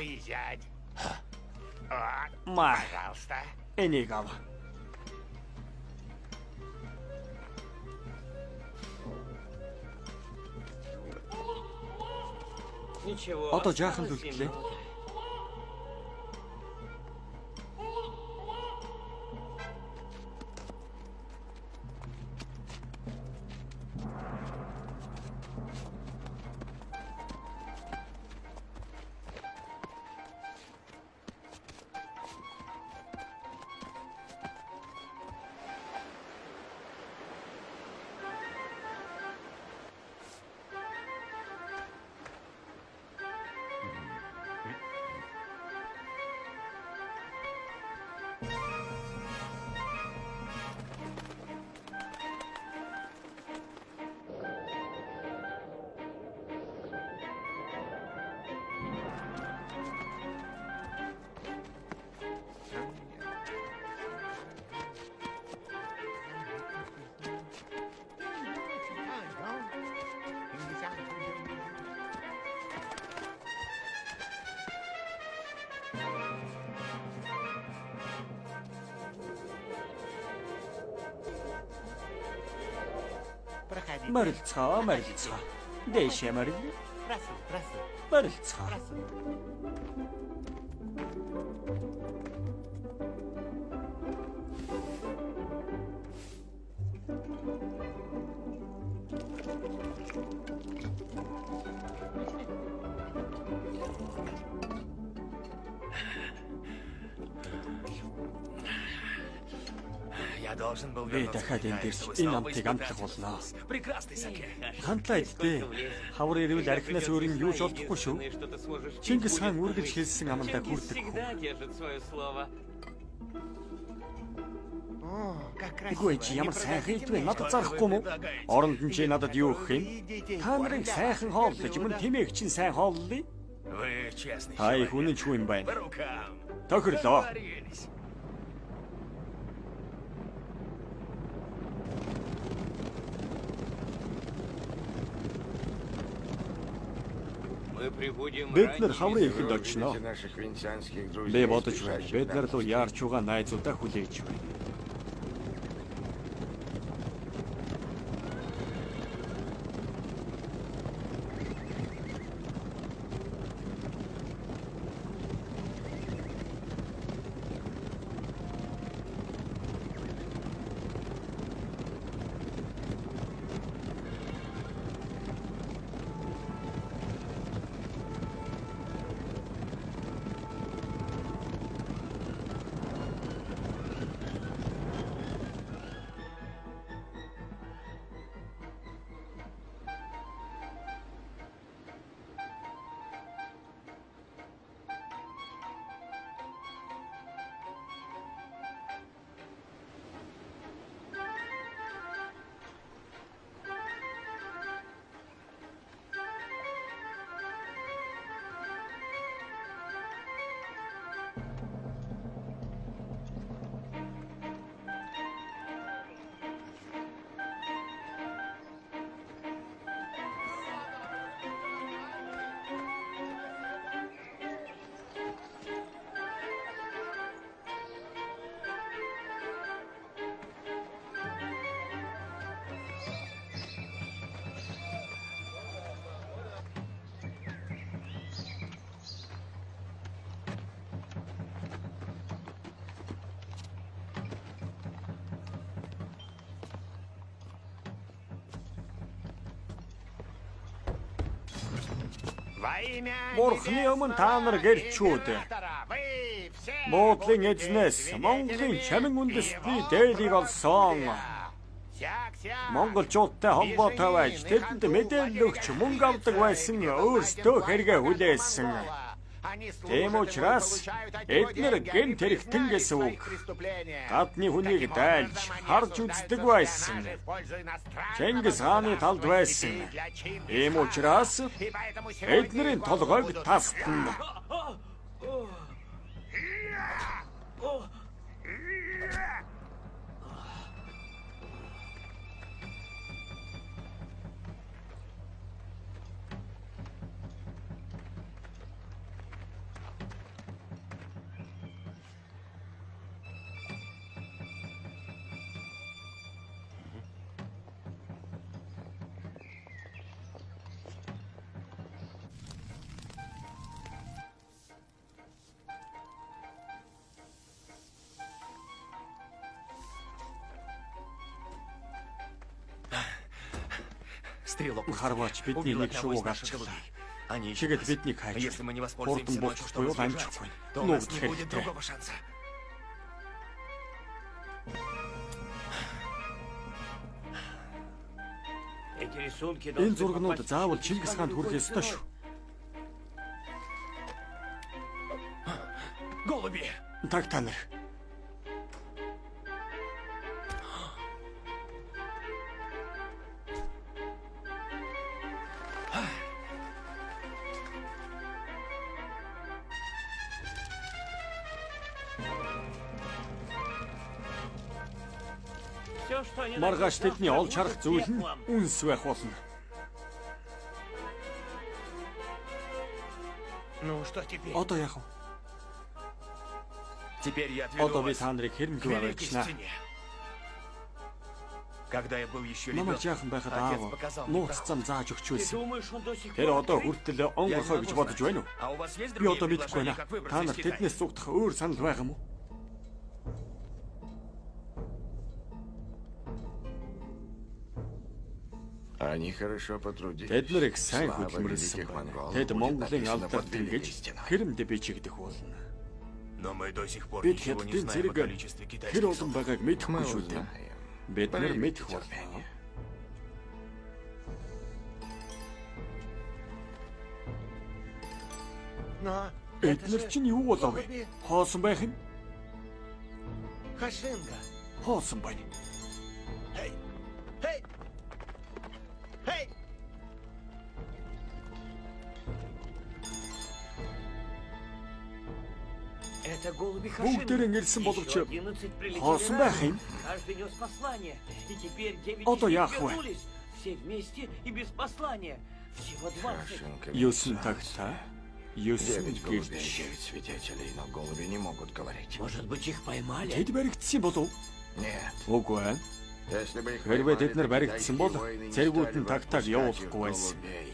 Маа. Энийг ав. Одоо жаахан л үлдлээ. Марилцгаа. Дэшээ марил. Марилцгаа. Би дахиад энэ дээрч энэ амтыг амтлах болно. Хандлаа идтээ. Хавар ирвэл архинаас өөр нь юу ч олдохгүй шүү. Чингис хаан үргэлж хэлсэн амандаа хүрдэг. Үгүй чи ямар сайхан хэлтвэ надад зарахгүй мó? Оронд нь чи надад юу өгөх юм? Та нарыг сайхан хооллож мөн тэмээг чинь сайн хооллоё. Хай хүн ч хүн байна. Тохирлоо. Бид нар хаврын ихэнд очно. Би бодож байна. Бид нар руу яарч байгаа найзуудаа хүлээж байна. Бурхны өмнө та нар гэрчүүд. Буудлын эзнээс Монголын чамин үндэстний дээлийг олсон. Монголчуудтай холбоотой байж тэдэнд мэдээлэл өгч мөнгө авдаг байсан өөрсдөө хэрэгэ хүлээсэн. Тийм учраас эдгээр гэмт хэрэгтэн гэсэн үг. Гадны хүнийг дайлж харж үздэг байсан. Чингис хааны талд байсан. Тийм учраас эдгээрийн толгойг тасдна. Харваач бидний нэг шувууг авчихлаа. Чигэд биднийг хайж. Хурдан буучихгүй бол амжихгүй. Нуугд хэрэгтэй. Энэ зургнууд заавал Чингис хаанд хүрэх ёстой шүү. Таг та нар. Маргааш тэдний олж харах зүйл нь үнс байх болно. Одоо яах вэ? Одоо би та нарыг хэрмлүү аваачнаа. Когда я был еще Намайг ребенком, жаахан байхад отец аав показал мне нууц зам зааж өгч Ты байсан. думаешь, он до сих Тэр пор одоо открыт? хүртэл онгорхой гэж бодож байна уу? А у вас есть Би одоо другие мэдэхгүй байна. предложения, как Та выбраться нар из Китая? тэднээс зугдах өөр санал байгаа юм уу? Они хорошо потрудились. Тэд нарыг сайн Слава хөдөлмөрлсөн великих байна. монголов Тэд будет Монголын написано алдар под великой тэнгэж стеной. хэрэмдэ бичигдэх болно. Но мы до сих пор Бид ничего не хятадын знаем о зэрэг количестве хэр китайских олон солдат. байгааг Мы мэдэхгүй шүү дээ. узнаем. Бид нар Проявите мэдэх болно. терпение. Но Эдгээр чинь юу болов вэ? Хоосон байх юм? Хашинга. Хоосон байна. Эй! Эй! Эй! Это голуби Хашинга. Бүгдээр ингэрсэн боловч Еще 11 прилетели хоосон байх ранее. юм. Каждый нес послание. И теперь 9 Одоо из них яах вэ? вернулись. Все вместе и без послания. Всего 20. Хорошенько. 9 тагтаа 9 9 голубей, гэрч. 9 свидетелей, но голуби не могут говорить. Может быть, их поймали? Тэд баригдсан болов? Нет. Үгүй ээ. Если бы их Хэрвээ поймали, тэд нар то баригдсан бол китайские воины не цэргүүд стали нь бы тагтааг отпускать явуулахгүй их байсан. голубей.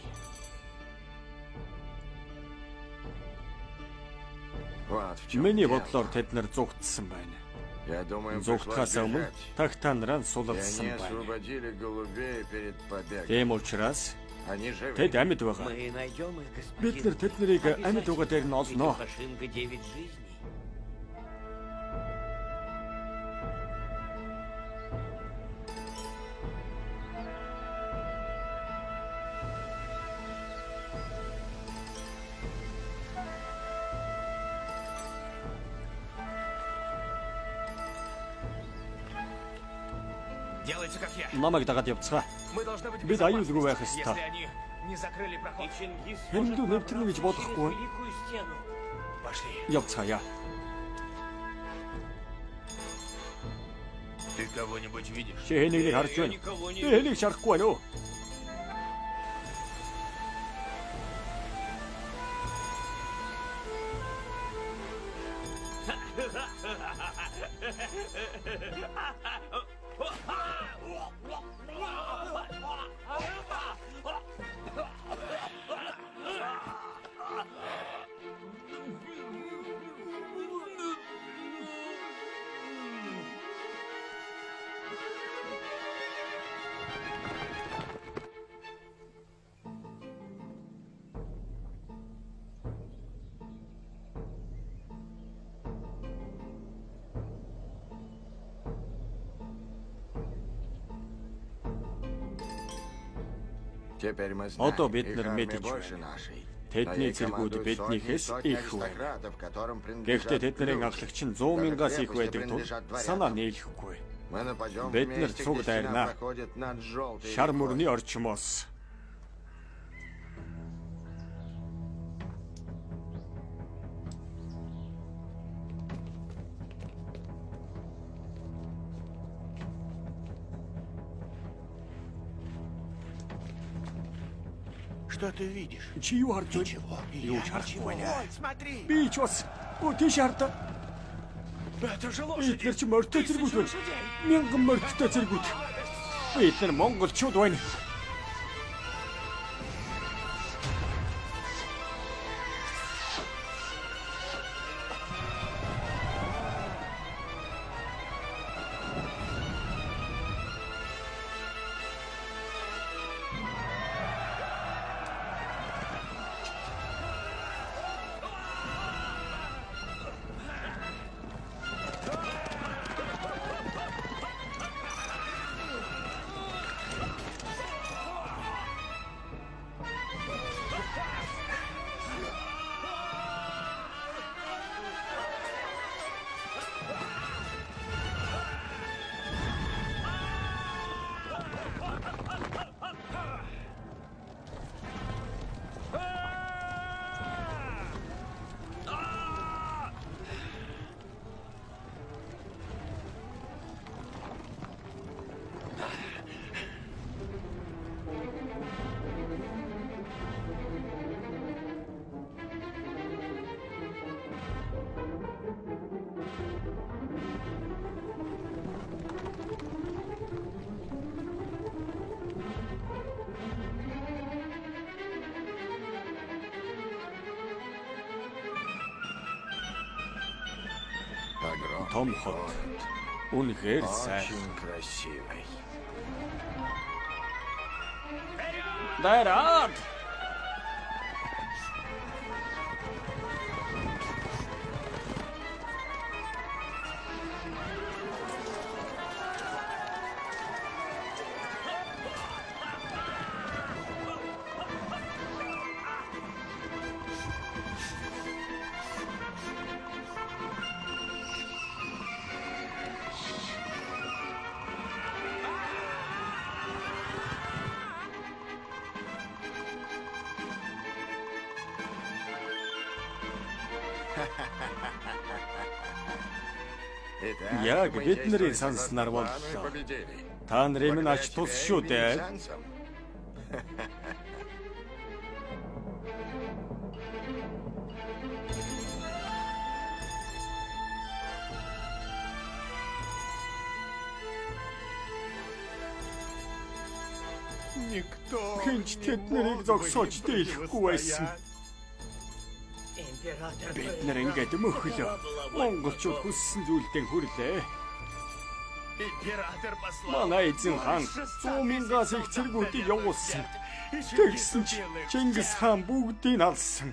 Вот в чем Миний дело. бодлоор тэд нар зугтсан байна. Я думаю, Зугтахаас пришлось өмнө бежать. тагтаа нараа И сулалсан они байна. освободили голубей перед побегом. Тийм учраас Они живы. тэд амьд байгаа. Мы найдем их, господин. Бид нар тэд нарыг амьд байгаа дээр нь олноо. Хашинга 9 жизней. Делайте как я. Намайг дагаад явцгаа. Мы должны быть в Бид аюулгүй байх безопасности, ёстой. если они не закрыли проход. И Чингис Хэрэндүү сможет нэвтрэнэ гэж пробраться бодохгүй. через Великую стену. Пошли. Явцгаая. Ты кого-нибудь видишь? Чи хэнийг харж Я байна. никого не Би хэнийг шарахгүй байна уу? Теперь мы знаем, Одоо бид их нар армия мэдэж больше байна. нашей. Тэдний цэргүүд биднийхээс их байна. Гэхдээ тэдний аглагч нь 100 мянгаас их байдаг тул санаа нийлэхгүй. Мы нападем Бид нар вместе, цуг где стена дайрнаа. проходит над желтой Шар рекой. мөрний орчмоос. Что ты видишь? Чи юу харж байна? Юу ч харахгүй байна. Ой, смотри! Би ч бас тийш хардаа. Это же Бид лошади! нар ч морьтой зэргүүд байна. Мянган морьтой зэргүүд. Бид нар монголчууд байна. том хот. Үнэхээр сайн. Очень красивый. Дараад! Яг бидний санснаар боллоо. Та нарын минь ач тус шүү дээ. Хинч тэднийг зогсоож дийлэхгүй байсан. Бид нар ингээд мөхлөө. Монголчууд хүссэн зүйлдээ хүрлээ. Манай эзэн хаан 100,000-аас их цэргүүдийг явуулсан. Тэгсэн ч Чингис хаан бүгдийг алсан.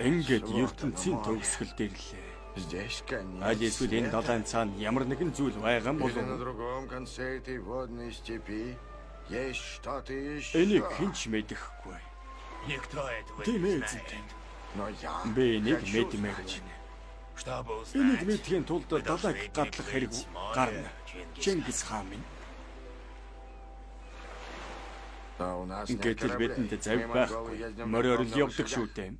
Ингээд ертөнцийн төгсгөл дэрлээ. Аль эсвэл энэ далайн цаана ямар нэгэн зүйл байгаа болов уу? Энийг хэн ч мэдэхгүй. Тийм ээ. Би нэг мэдмээр байна. Энийг мэдхийн тулд далайг гатлах хэрэг гарна. Чингис хаан минь. Гэтэл бидэнд завь байхгүй. Мороор л явдаг шүү дээ.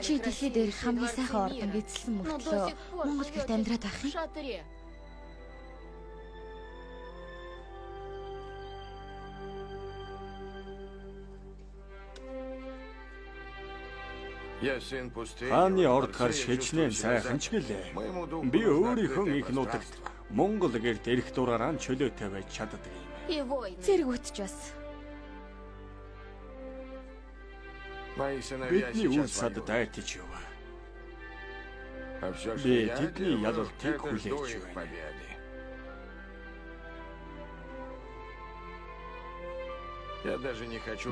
Чи дэлхийд дээрх хамгийн сайхан ордон эзэлсэн мөртлөө Монгол гэрт амьдраад байх юм. Хааны орд харш хичнээн сайхан ч гэлээ. Би өөрийнхөө их нутагт Монгол гэрт эрх дураараа чөлөөтэй байж чаддаг юм. Зэрэгүүтч бас. Бидний үйл сад дайтаж яваа. Би тэдний ялалтыг хүлээж байна.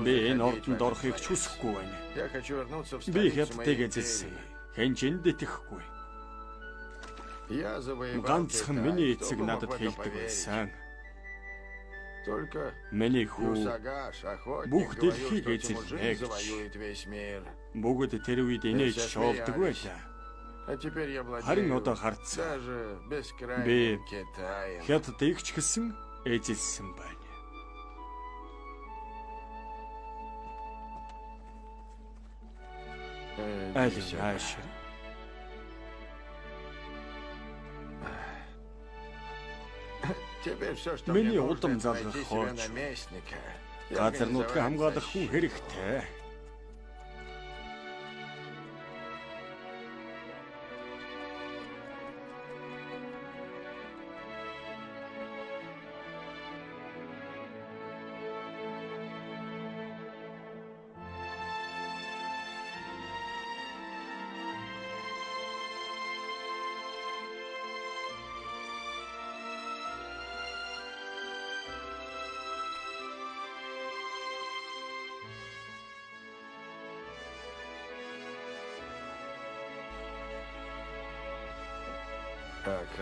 Би энэ ордонд орохыг ч хүсэхгүй байна. Би хятадыг эзэлсэн. Хэнчэнд итгэхгүй. Ганцхан миний эцэг надад хэлдэг байсан. Миний хүү бүх дэлхийг эзэлнэ гэж. Бүгд тэр үед инээж шоолдог байлаа. Харин одоо харцгаа. Би хятадыг ч гэсэн эзэлсэн байна. Аль яаш. Миний удам залгах хооч. Газар нутгаа хамгаалах хүн хэрэгтэй.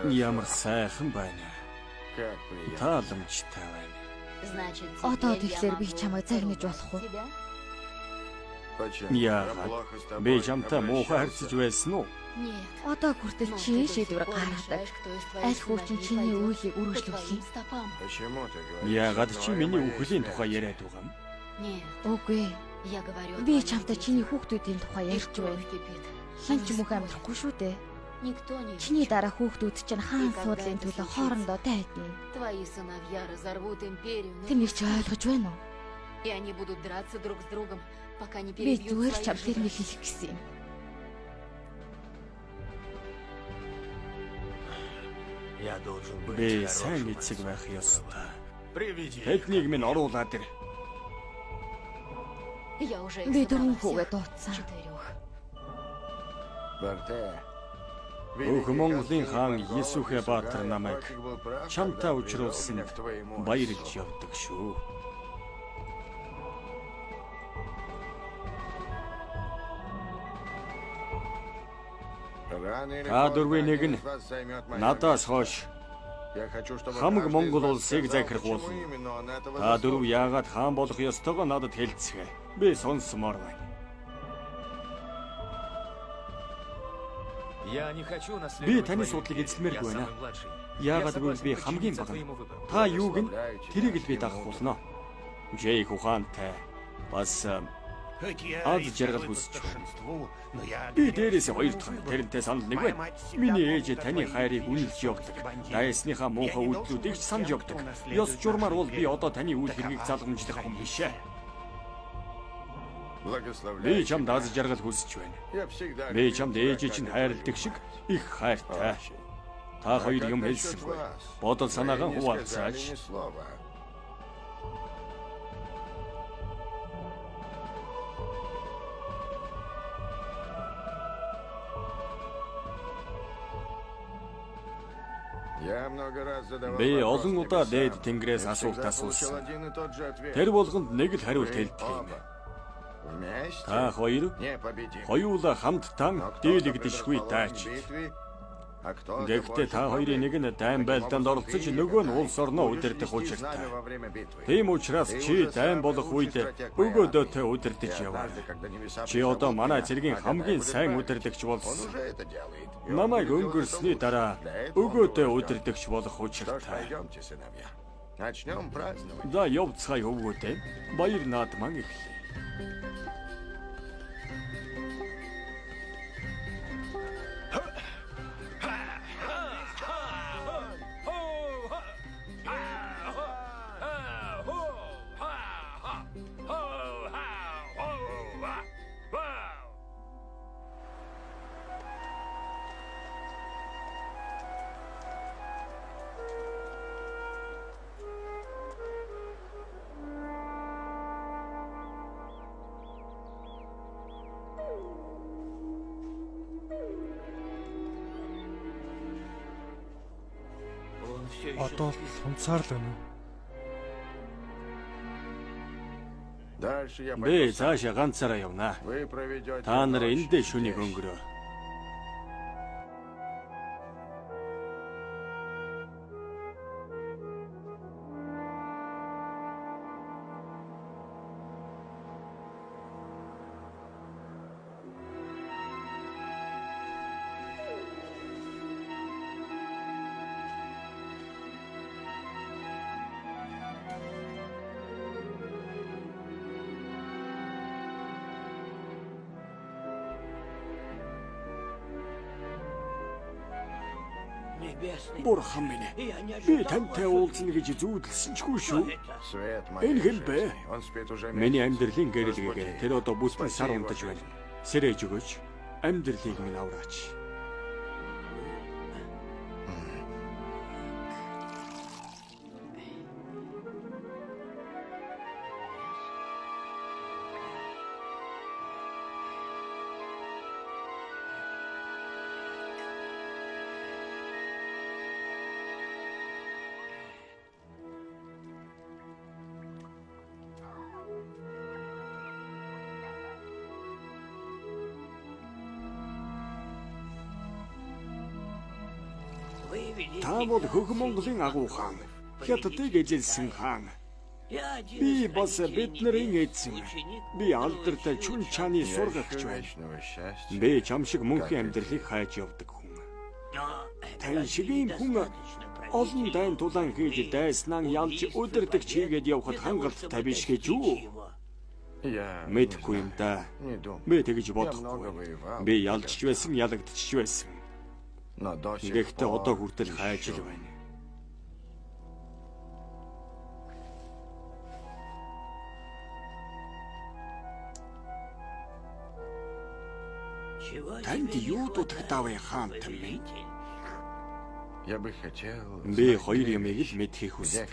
Ямар сайхан байна. Тааламжтай байна. Одоо тэгэхээр би чамайг загнаж болох уу? Яагаад? Би чамтай муухай харьцаж байсан уу? Одоо хүртэл чи шийдвэр гаргадаг. Аль хурчин чиний үйлийг үргэлжлүүлэх юм? Почему ты говоришь? Яагаад чи миний үхлийн тухай яриад байгаа юм? Үгүй. Би чамтай чиний хүүхдүүдийн тухай ярьж байна. Хэн ч мөх амьдрахгүй шүү дээ. Чиний дараа хүүхдүүд чинь хаан суудлын төлөө хоорондоо тайдна. Твои сыновья разорвут империю. Тэнийг ч ойлгож байна уу? И они будут драться друг с другом, пока не Би перебьют зүгээр своих чам тэрнийг жертв. хэлэх гэсэн юм. Я должен быть Би хорошим сайн эцэг отцом. байх ёстой. Приведи. Тэднийг минь оруулаад ир. Я уже их Би собрала дөрвөн хүүгээ всех. дуудсан. 4. Барте. Өөх Монголын хаан Есүхэ Баатар намайг чамтай уулзруулсанд баярлж явдаг шүү. Та дөрвийн нэг нь надаас хойш хамаг Монгол улсыг захирах болно. Та дөрөв яагаад хаан болох ёстойгоо надад хэлцгээе. Би сонсомоор байна. Би таны судлыг эзлэмээргүй байна. Яагаад гэвэл би хамгийн бага. Та юуг нь тэрийг л би дагах болно. Жэйх ухаантай бас аз жаргал хүсэж байна. Би дээрээс хоёр дахь тэрнтэй санал нэг байна. Миний ээж таны хайрыг үнэлж явдаг. Дайсныхаа муухай үйлдэлүүдийг ч санаж явдаг. Ёс журмаар бол би одоо таны үйл хэргийг залгамжлах хүн бишээ. Би чамд аз жаргал хүсэж байна. Би чамд ээж чинь хайрладаг шиг их хайртай. Та хоёр юм хэлсэнгүй. Бодол санаагаа хуваалцааж. Би олон удаа дээд тэнгэрээс асуулт асуусан. Тэр болгонд нэг л хариулт хэлдэг юм. Та хоёр хоёулаа хамтдаа дийлэгдэшгүй дайч. Гэхдээ та хоёрын нэг нь дайн байлдаанд оролцож нөгөө нь улс орноо удирдах учиртай. Тийм учраас чи дайн болох үед өгөөдөөтэй удирдах яваа. Чи одоо манай цэргийн хамгийн сайн удирдагч болсон. Намайг өнгөрсний дараа өгөөдөө удирдагч болох учиртай. За явцгаая өгөөдөө. Баяр наадман эхлэе. Одоо сунцаар л байна уу? Би цаашаа ганцаараа явнаа. Та нар эндээ шүнийг өнгөрөө. Бурхан минь. Би тантай уулзна гэж зүүдэлсэнчгүй шүү. Энэ хэн бэ? Миний амьдралын гэрэлгийг тэр одоо бүсгүй сар унтаж байна. Сэрэж өгөөч. Амьдралыг минь авраач. Та бол хөх Монголын агуу хаан. Хятадыг эзэлсэн хаан. Би бас бидний эзэн. Би алдартай чүн чааны сургагч байна. Би чам шиг мөнхийн амьдралыг хайж явдаг хүн. Тань шиг ийм хүн олон дайн тулаан хийж дайснаа ялж өдөрдөг чигээд явхад хангалттай биш гэж юу? Мэдгүй юм да. Би тэгж бодохгүй. Би ялжч байсан, ялагдчих байсан. Гэхдээ одоо хүртэл хайж л байна. Танд юу дутагдав хаан тамин? Би хоёр юмыг л мэдхийг хүсдэг.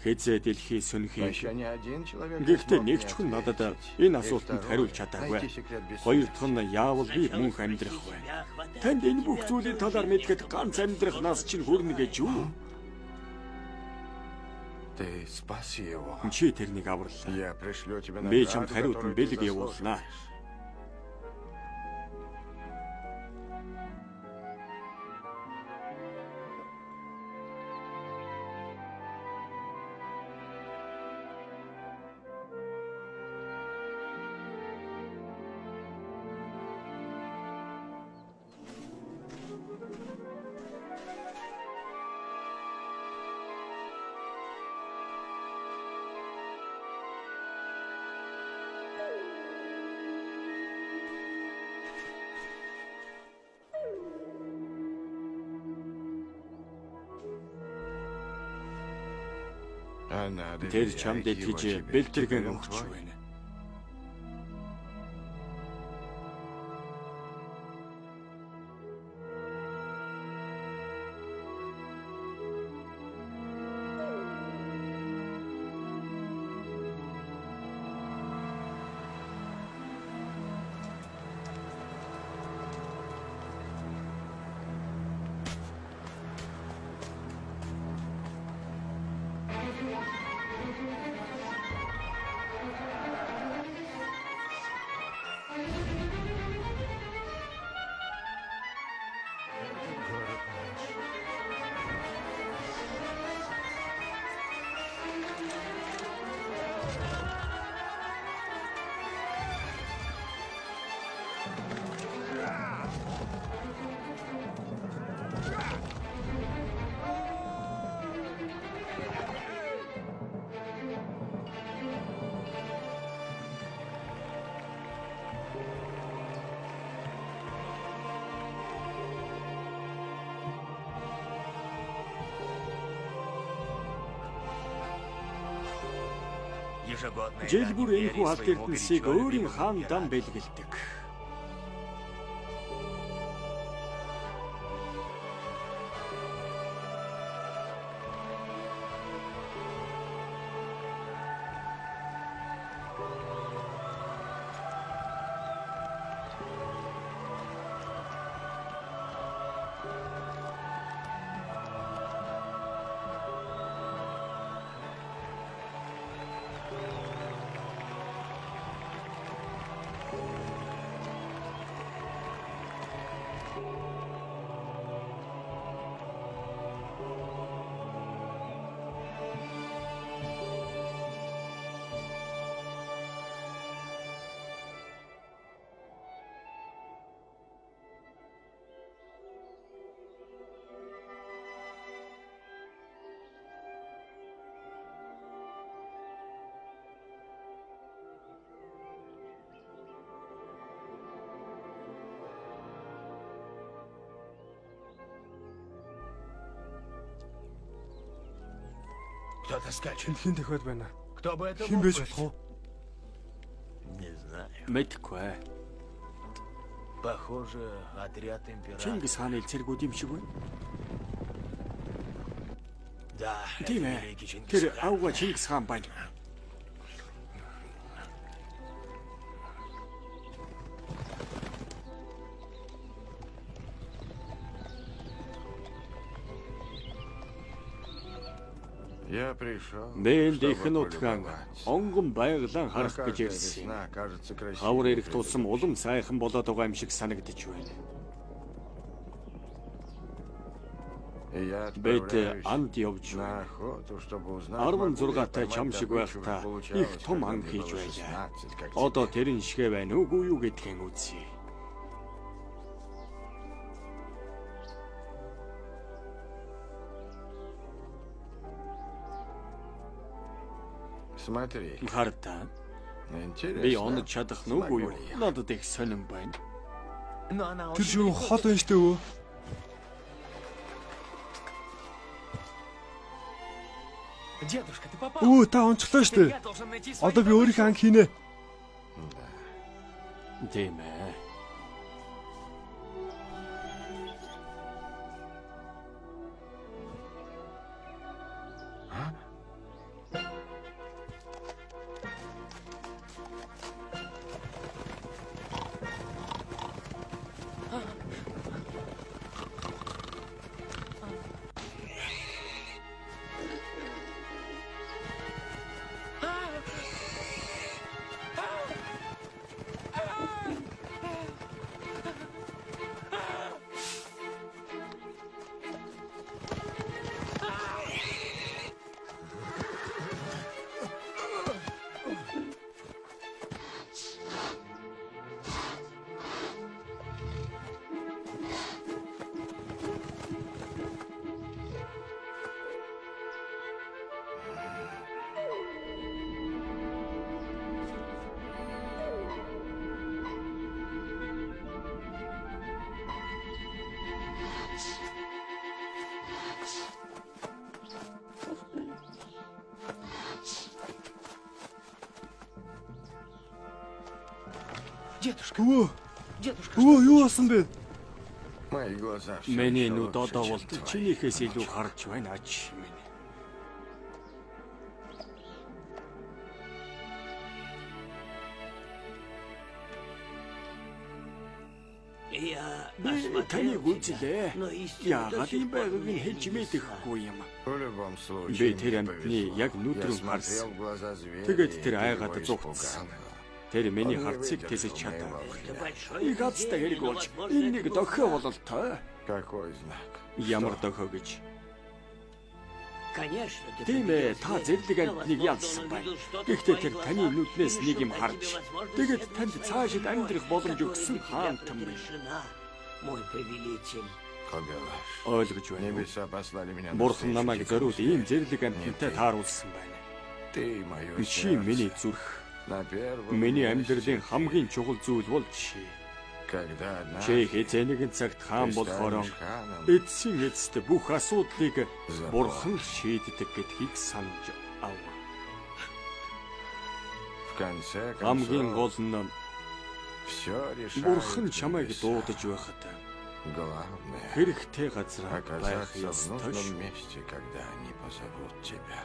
Хэзээ дэлхий сүнхий. Гэхдээ нэг ч хүн надад энэ асуултанд хариулж чадаагүй. Хоёр дахь нь яавал би мөнх амьдрах вэ? Танд энэ бүх зүйлийн талаар мэдхэд ганц амьдрах нас чинь хүрнэ гэж юу? Чи тэрнийг авралаа. Би чамд хариулт нь бэлэг явуулнаа. Тэр чамд итгэж бэлтгэн өгч байна. Жил бүр энэхүү алт эрдэнсийг өөрийн хаан дан бэлгэлдэг. Кто-то скачет. Хин дахиад байна. Кто бы это Хин мог байж быть? болох уу? Не знаю. Мэдгүй. Похоже, отряд императора. Чингис хааны цэргүүд юм шиг байна. Да, это Тийм ээ. великий Чингис Тэр хаан. авга Чингис хаан байна. Мен дэхэн утгаан онгон байгалан харах гэж ирсэн. Хавар ирэх тусам улам сайхан болоод байгаа юм шиг санагдаж байна. Бид анд явж на байна. охоту, чтобы узнать, 16-тай чам шиг байхдаа их том ан хийж байлаа. Одоо тэрэн шигэ байна уугүй юу гэдгийг үзье. Смотри, Хардаа би интересно. онож чадах нүггүй юу? Надад их сонирн байна. Тэр шүү хол байна штэ өө. Дедушка, ты попал? Өө та онцлоо штэ. Я должен найти Одоо би өөрийнхөө анх хийнэ. Тийм ээ. Дедушка, Өө, дедушка, өө юу болсон бэ? Мои глаза всё Миний ещё нүд лучше, одоо чем бол твои. чинийхээс илүү харж байна аж минь. Я Таныг осмотрел үзлээ. тебя, но истину до Яагаад сих юм пор байгааг не нь хэлж видел. мэдэхгүй юм. В любом Би случае, тэр мне амтны повезло. яг Я нүдрэн смотрел харсан. в глаза зверя, Тэгээд и тэр ты айгаад его зугтсан. испугал. Тэр миний Он не харцыг выдержал тэсэж моего чадав. Это большое Их азтай везение, хэрэг но, болж возможно, энэ это нэг был дохио знак. бололтой. Какой знак? Ямар Что? дохио гэж. Конечно, ты Тийм ээ, победил та зверя, зэрлэг но, амтныг возможно, ялсан он байна. увидел что-то в Гэхдээ твоих тэр таны глазах нүднээс и нэг юм решил дать харж, тебе возможность тэгээд следовать танд своей цаашид судьбой, амьдрах боломж которая өгсөн для тебя хаантан байна. предрешена, мой повелитель. Кобелаш. Ойлгож байна. уу? Небеса послали меня Бурхан навстречу намайг тебе, зориуд зверь. ийм зэрлэг Не амтнтай ты. тааруулсан байна. Ты мое Чи миний сердце. зүрх, На первом миний месте. амьдралын хамгийн чухал зүйл бол чи. Когда Чи однажды хэзээ нэгэн цагт хаан ты болохоор станешь ханом, эцсийн эцэст бүх асуудлыг бурхан шийддэг гэдгийг санаж ав. в конце Хамгийн гол концов, нь все бурхан решает чамайг небеса. дуудаж байхад Главное хэрэгтэй газар байх оказаться в ёстой нужном шүү. месте, когда они позовут тебя.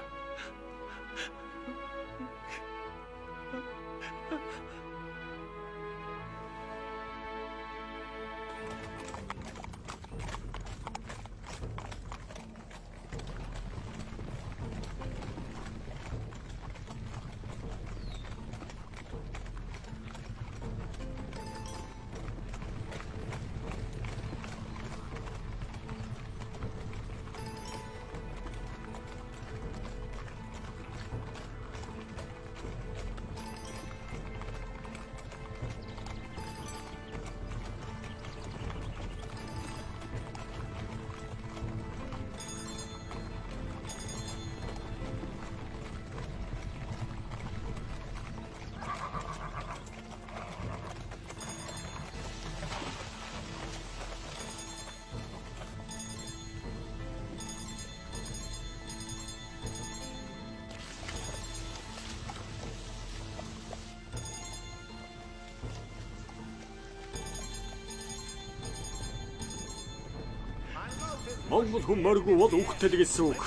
Монгол хүн моргүй бол үхтэл гэсэн үг.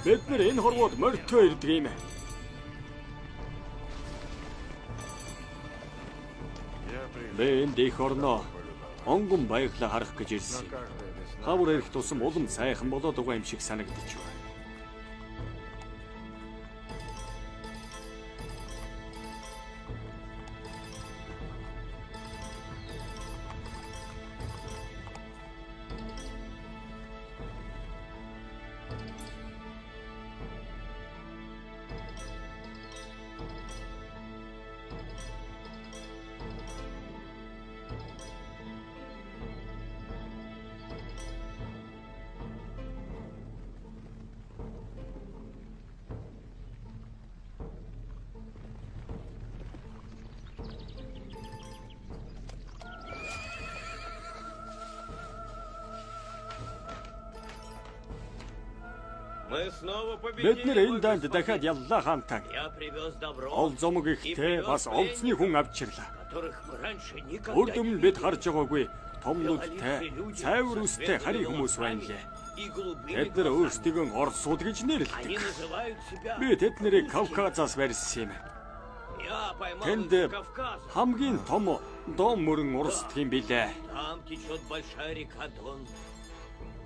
Бид нар энэ хорвоод морьтой ирдэг юм. Би энд их орноо онгон баяглаа харах гэж ирсэн. Хавар ирэх тусам улам сайхан болоод байгаа юм шиг санагдаж байна. Бид нэр энэ данд дахиад яллаа хаантаа. Я привез добро, Ол зомог ихтэй бас олзны хүн авчирлаа. которых мы раньше никогда Үрд өмнө бид харж байгаагүй том нүдтэй, цайвар үстэй харийн хүмүүс байна лээ. и голубыми Тэд нар өөрсдөө орсууд гэж Они нэрлэдэг. называют себя... Би тэднийг Кавказаас барьсан юм. Я поймал их Тэнд с Кавказа. хамгийн том дом мөрөн урсдаг юм билээ. Там течет большая река Дон.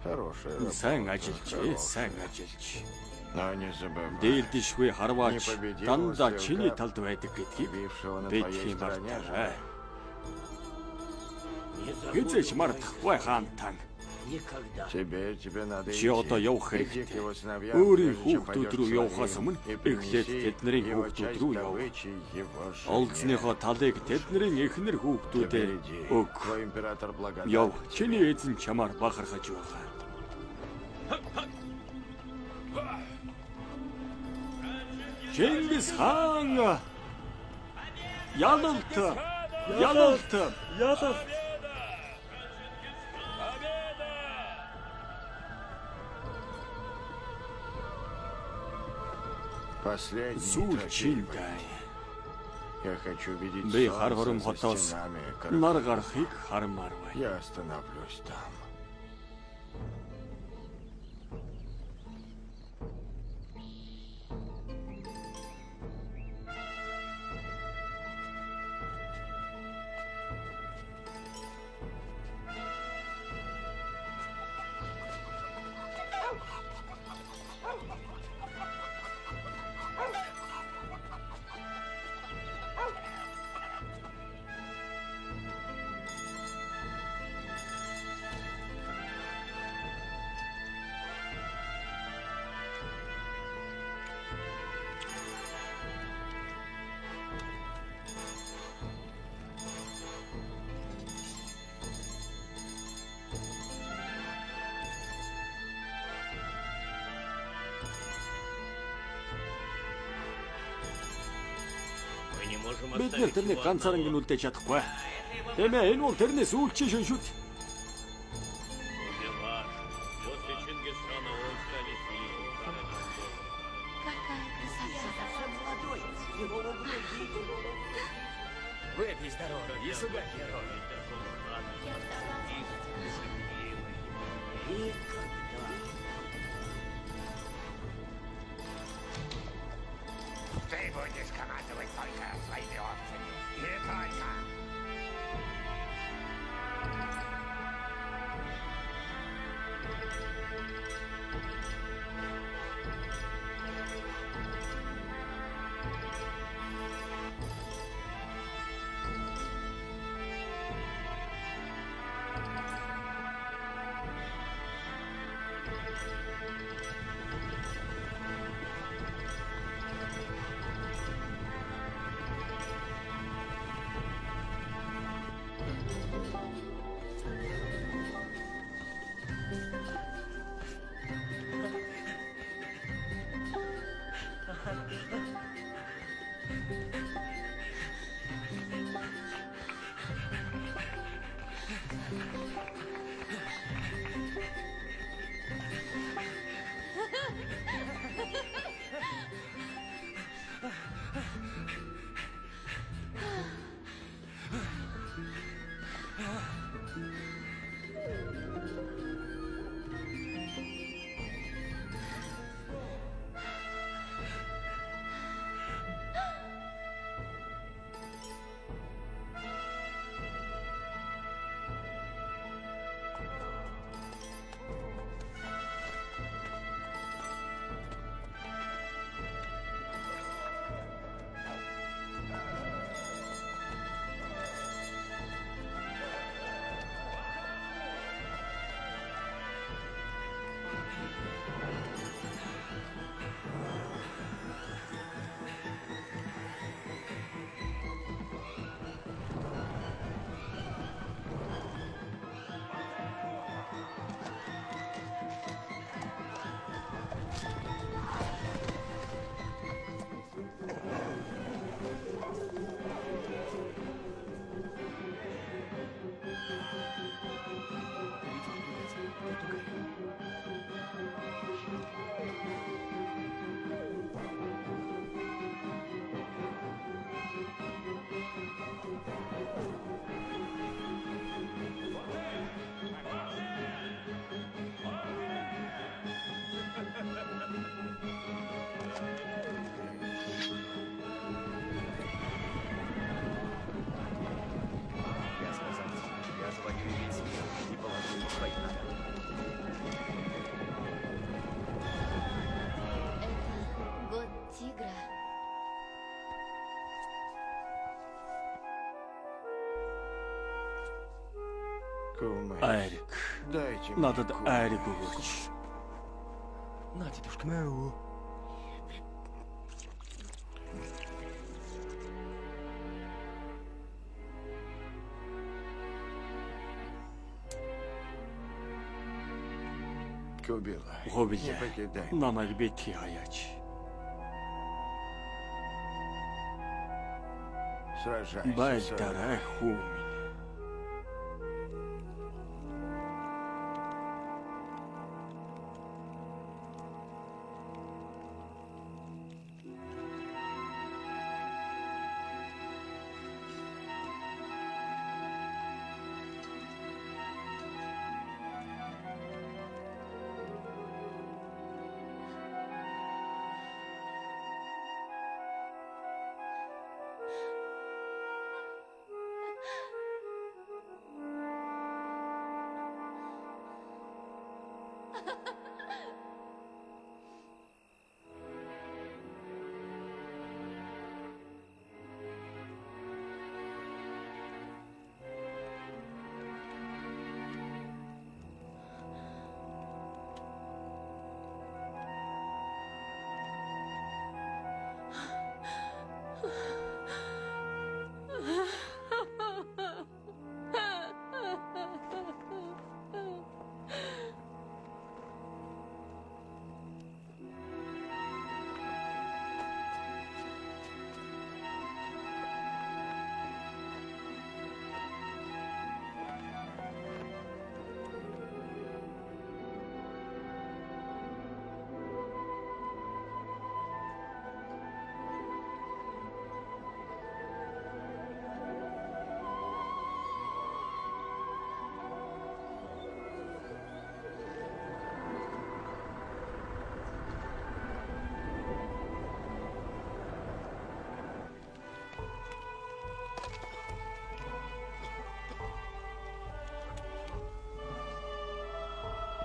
Хорошая работа. Сайн ажиллаж, сайн ажиллаж. Но не забывай, Дээлдэшгүй харваач дандаа чиний талд байдаг гэдгийг бившего на бид твоей стороне хэмартай. Не забудь Хизээч мартахгүй хаантаа. никогда. тебе надо Чи одоо явах Иди к хэрэгтэй. его сыновьям, Өөрийн прежде чем хүүхдүүд пойдешь рүү к явахаас своим, өмнө и эхлээд принеси тэдний его хүүхдүүд часть рүү яв. добычи его жене. Олзныхоо талыг тэдний эхнэр хүүхдүүдэд Теперь иди. өг. Твой император благодарен Яв, тебе. чиний эзэн чамаар бахархаж байгаа. Чингис хаан! Ялалт! Ялалт! Ялалт! Последний Сүүлчийн трофей. дай. Я хочу видеть Би солнце хар хором за хотоос стенами нар гарахыг хармаар байна. Я остановлюсь там. Мы не можем Бид нэр оставить тэрнийг его ганцаараа одного. гинүүлдэж чадахгүй. Тэмээ энэ бол тэрний сүүлчийн шин шүт. Убиваш. После Чингисхана он станет великим королем. Какая красота. Выпей здорово и сюда, герой. Ты будешь командовать только своими овцами. И только. Айрик. Дайте мне Надад кумыс. айрик өгөөч. На, дедушка. Мяу. Кубила. Не Хобилээ. покидай. Намайг битгий хаяач. Сражайся. Байлдарай хүү минь.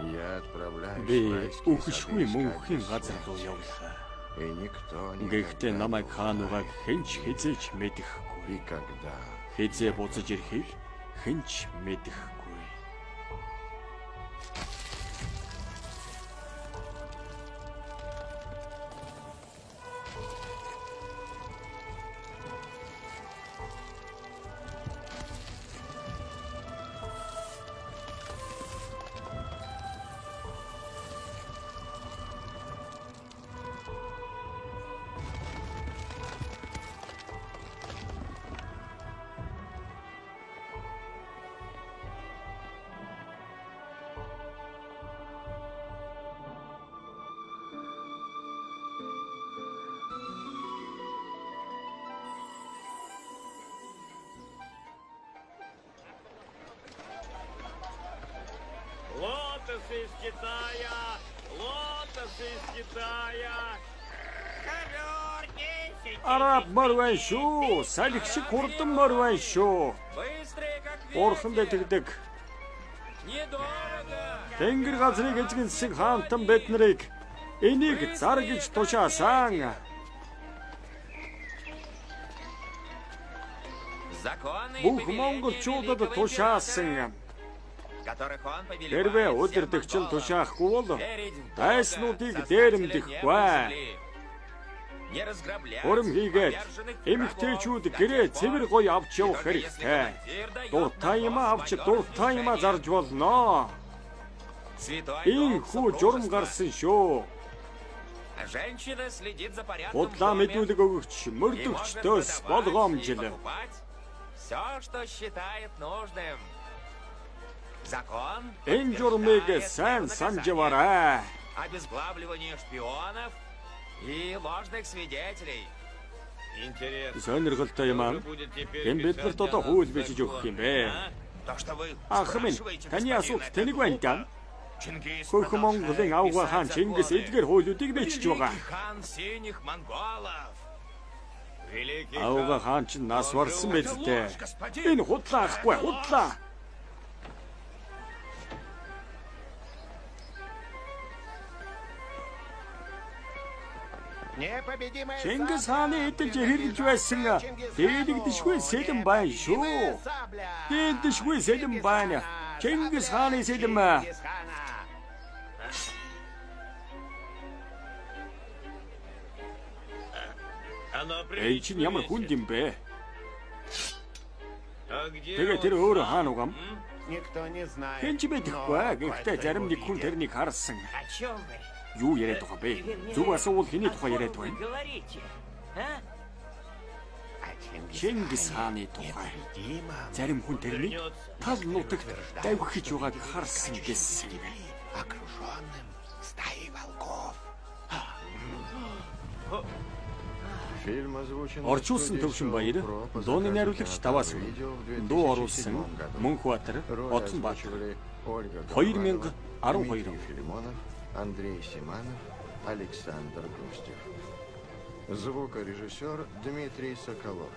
Я отправляюсь Би в райский үхшгүй сад мөнхийн искать газар руу бесплатно. явлаа. И никто Гэхдээ никогда намайг не хаануугааг узнает. хэнч хизээч мэдэхгүй. И когда Хизээ буцаж ирэхийг хэнч мэдэхгүй. Лотосы из Китая! Лотосы из Китая! Араб морвэн шүү. Салхи шиг хурдан морвэн шүү. Быстрее, как Бурхан дэтгэдэг. Недорого! Тэнгэр газрыг эзэгэнсэг хаантан бид нарыг энийг зар гэж тушаасан. Законы Бүх монголчуудад тушаасан. Хэрвээ удирдагчид тушаахгүй бол дайснуудыг дээрэмдэхгүй. Урам хийгээд эмэгтэйчүүд гэрээ цэвэр гоё авч явах хэрэгтэй. Дуртай юм авч дуртай юм зарж болно. Ийм хүү журам гарсан шүү. Худлаа мэдүүлэг өгөгч мөрдөгчдөөс болгоомжил. Все, что считает нужным. Закон Энэ журмыг сайн сандживаарай. обезглавливание шпионов и ложных свидетелей. Интересно. Сонирхолтой юм аа. Энэ биднэрт одоо хууль бичиж өгөх юм бэ? То, что вы Ах минь, спрашиваете, таны господин асуулт Эдвард, тэнийг байна даа. Чингис Хөх Монголын авгаа хаан Чингис эдгээр хуулиудыг бичиж байгаа. Великий хан синих монголов. Великий Авгаа хаан чинь нас барсан биз дээ. Энэ худлаа ахгүй худлаа. Непобедимая Чингис хааны эдэлж хэрэлж байсан дээдэгдэшгүй сэлэн байна шүү. Дээдэгдэшгүй сэлэн байна. Чингис хааны сэлэм. Чингис хана. Эй чинь ямар хүнд юм бэ? А где Тэгээ тэр өөр хаан угам. Никто не знает. Хэн ч мэдэхгүй. Гэхдээ зарим нэг хүн тэрнийг харсан. О чем вы? Юу яриад байгаа бэ? Зөв асуувал хэний тухай яриад Вы байна? говорите, а? А Чингис хааны тухай. Дима, Зарим хүн тэрнийг тал нутагт давхиж байгааг харсан гэсэн. окруженным стаей волков. Фильм озвучен Орчуулсан төвшин баяр, дууны найруулагч Даваас дуу оруулсан Мөнхбаатар, Отонбаатар. 2012 Филимонов, Андрей Симанов, Александр Грустев. Звукорежиссер Дмитрий Соколов.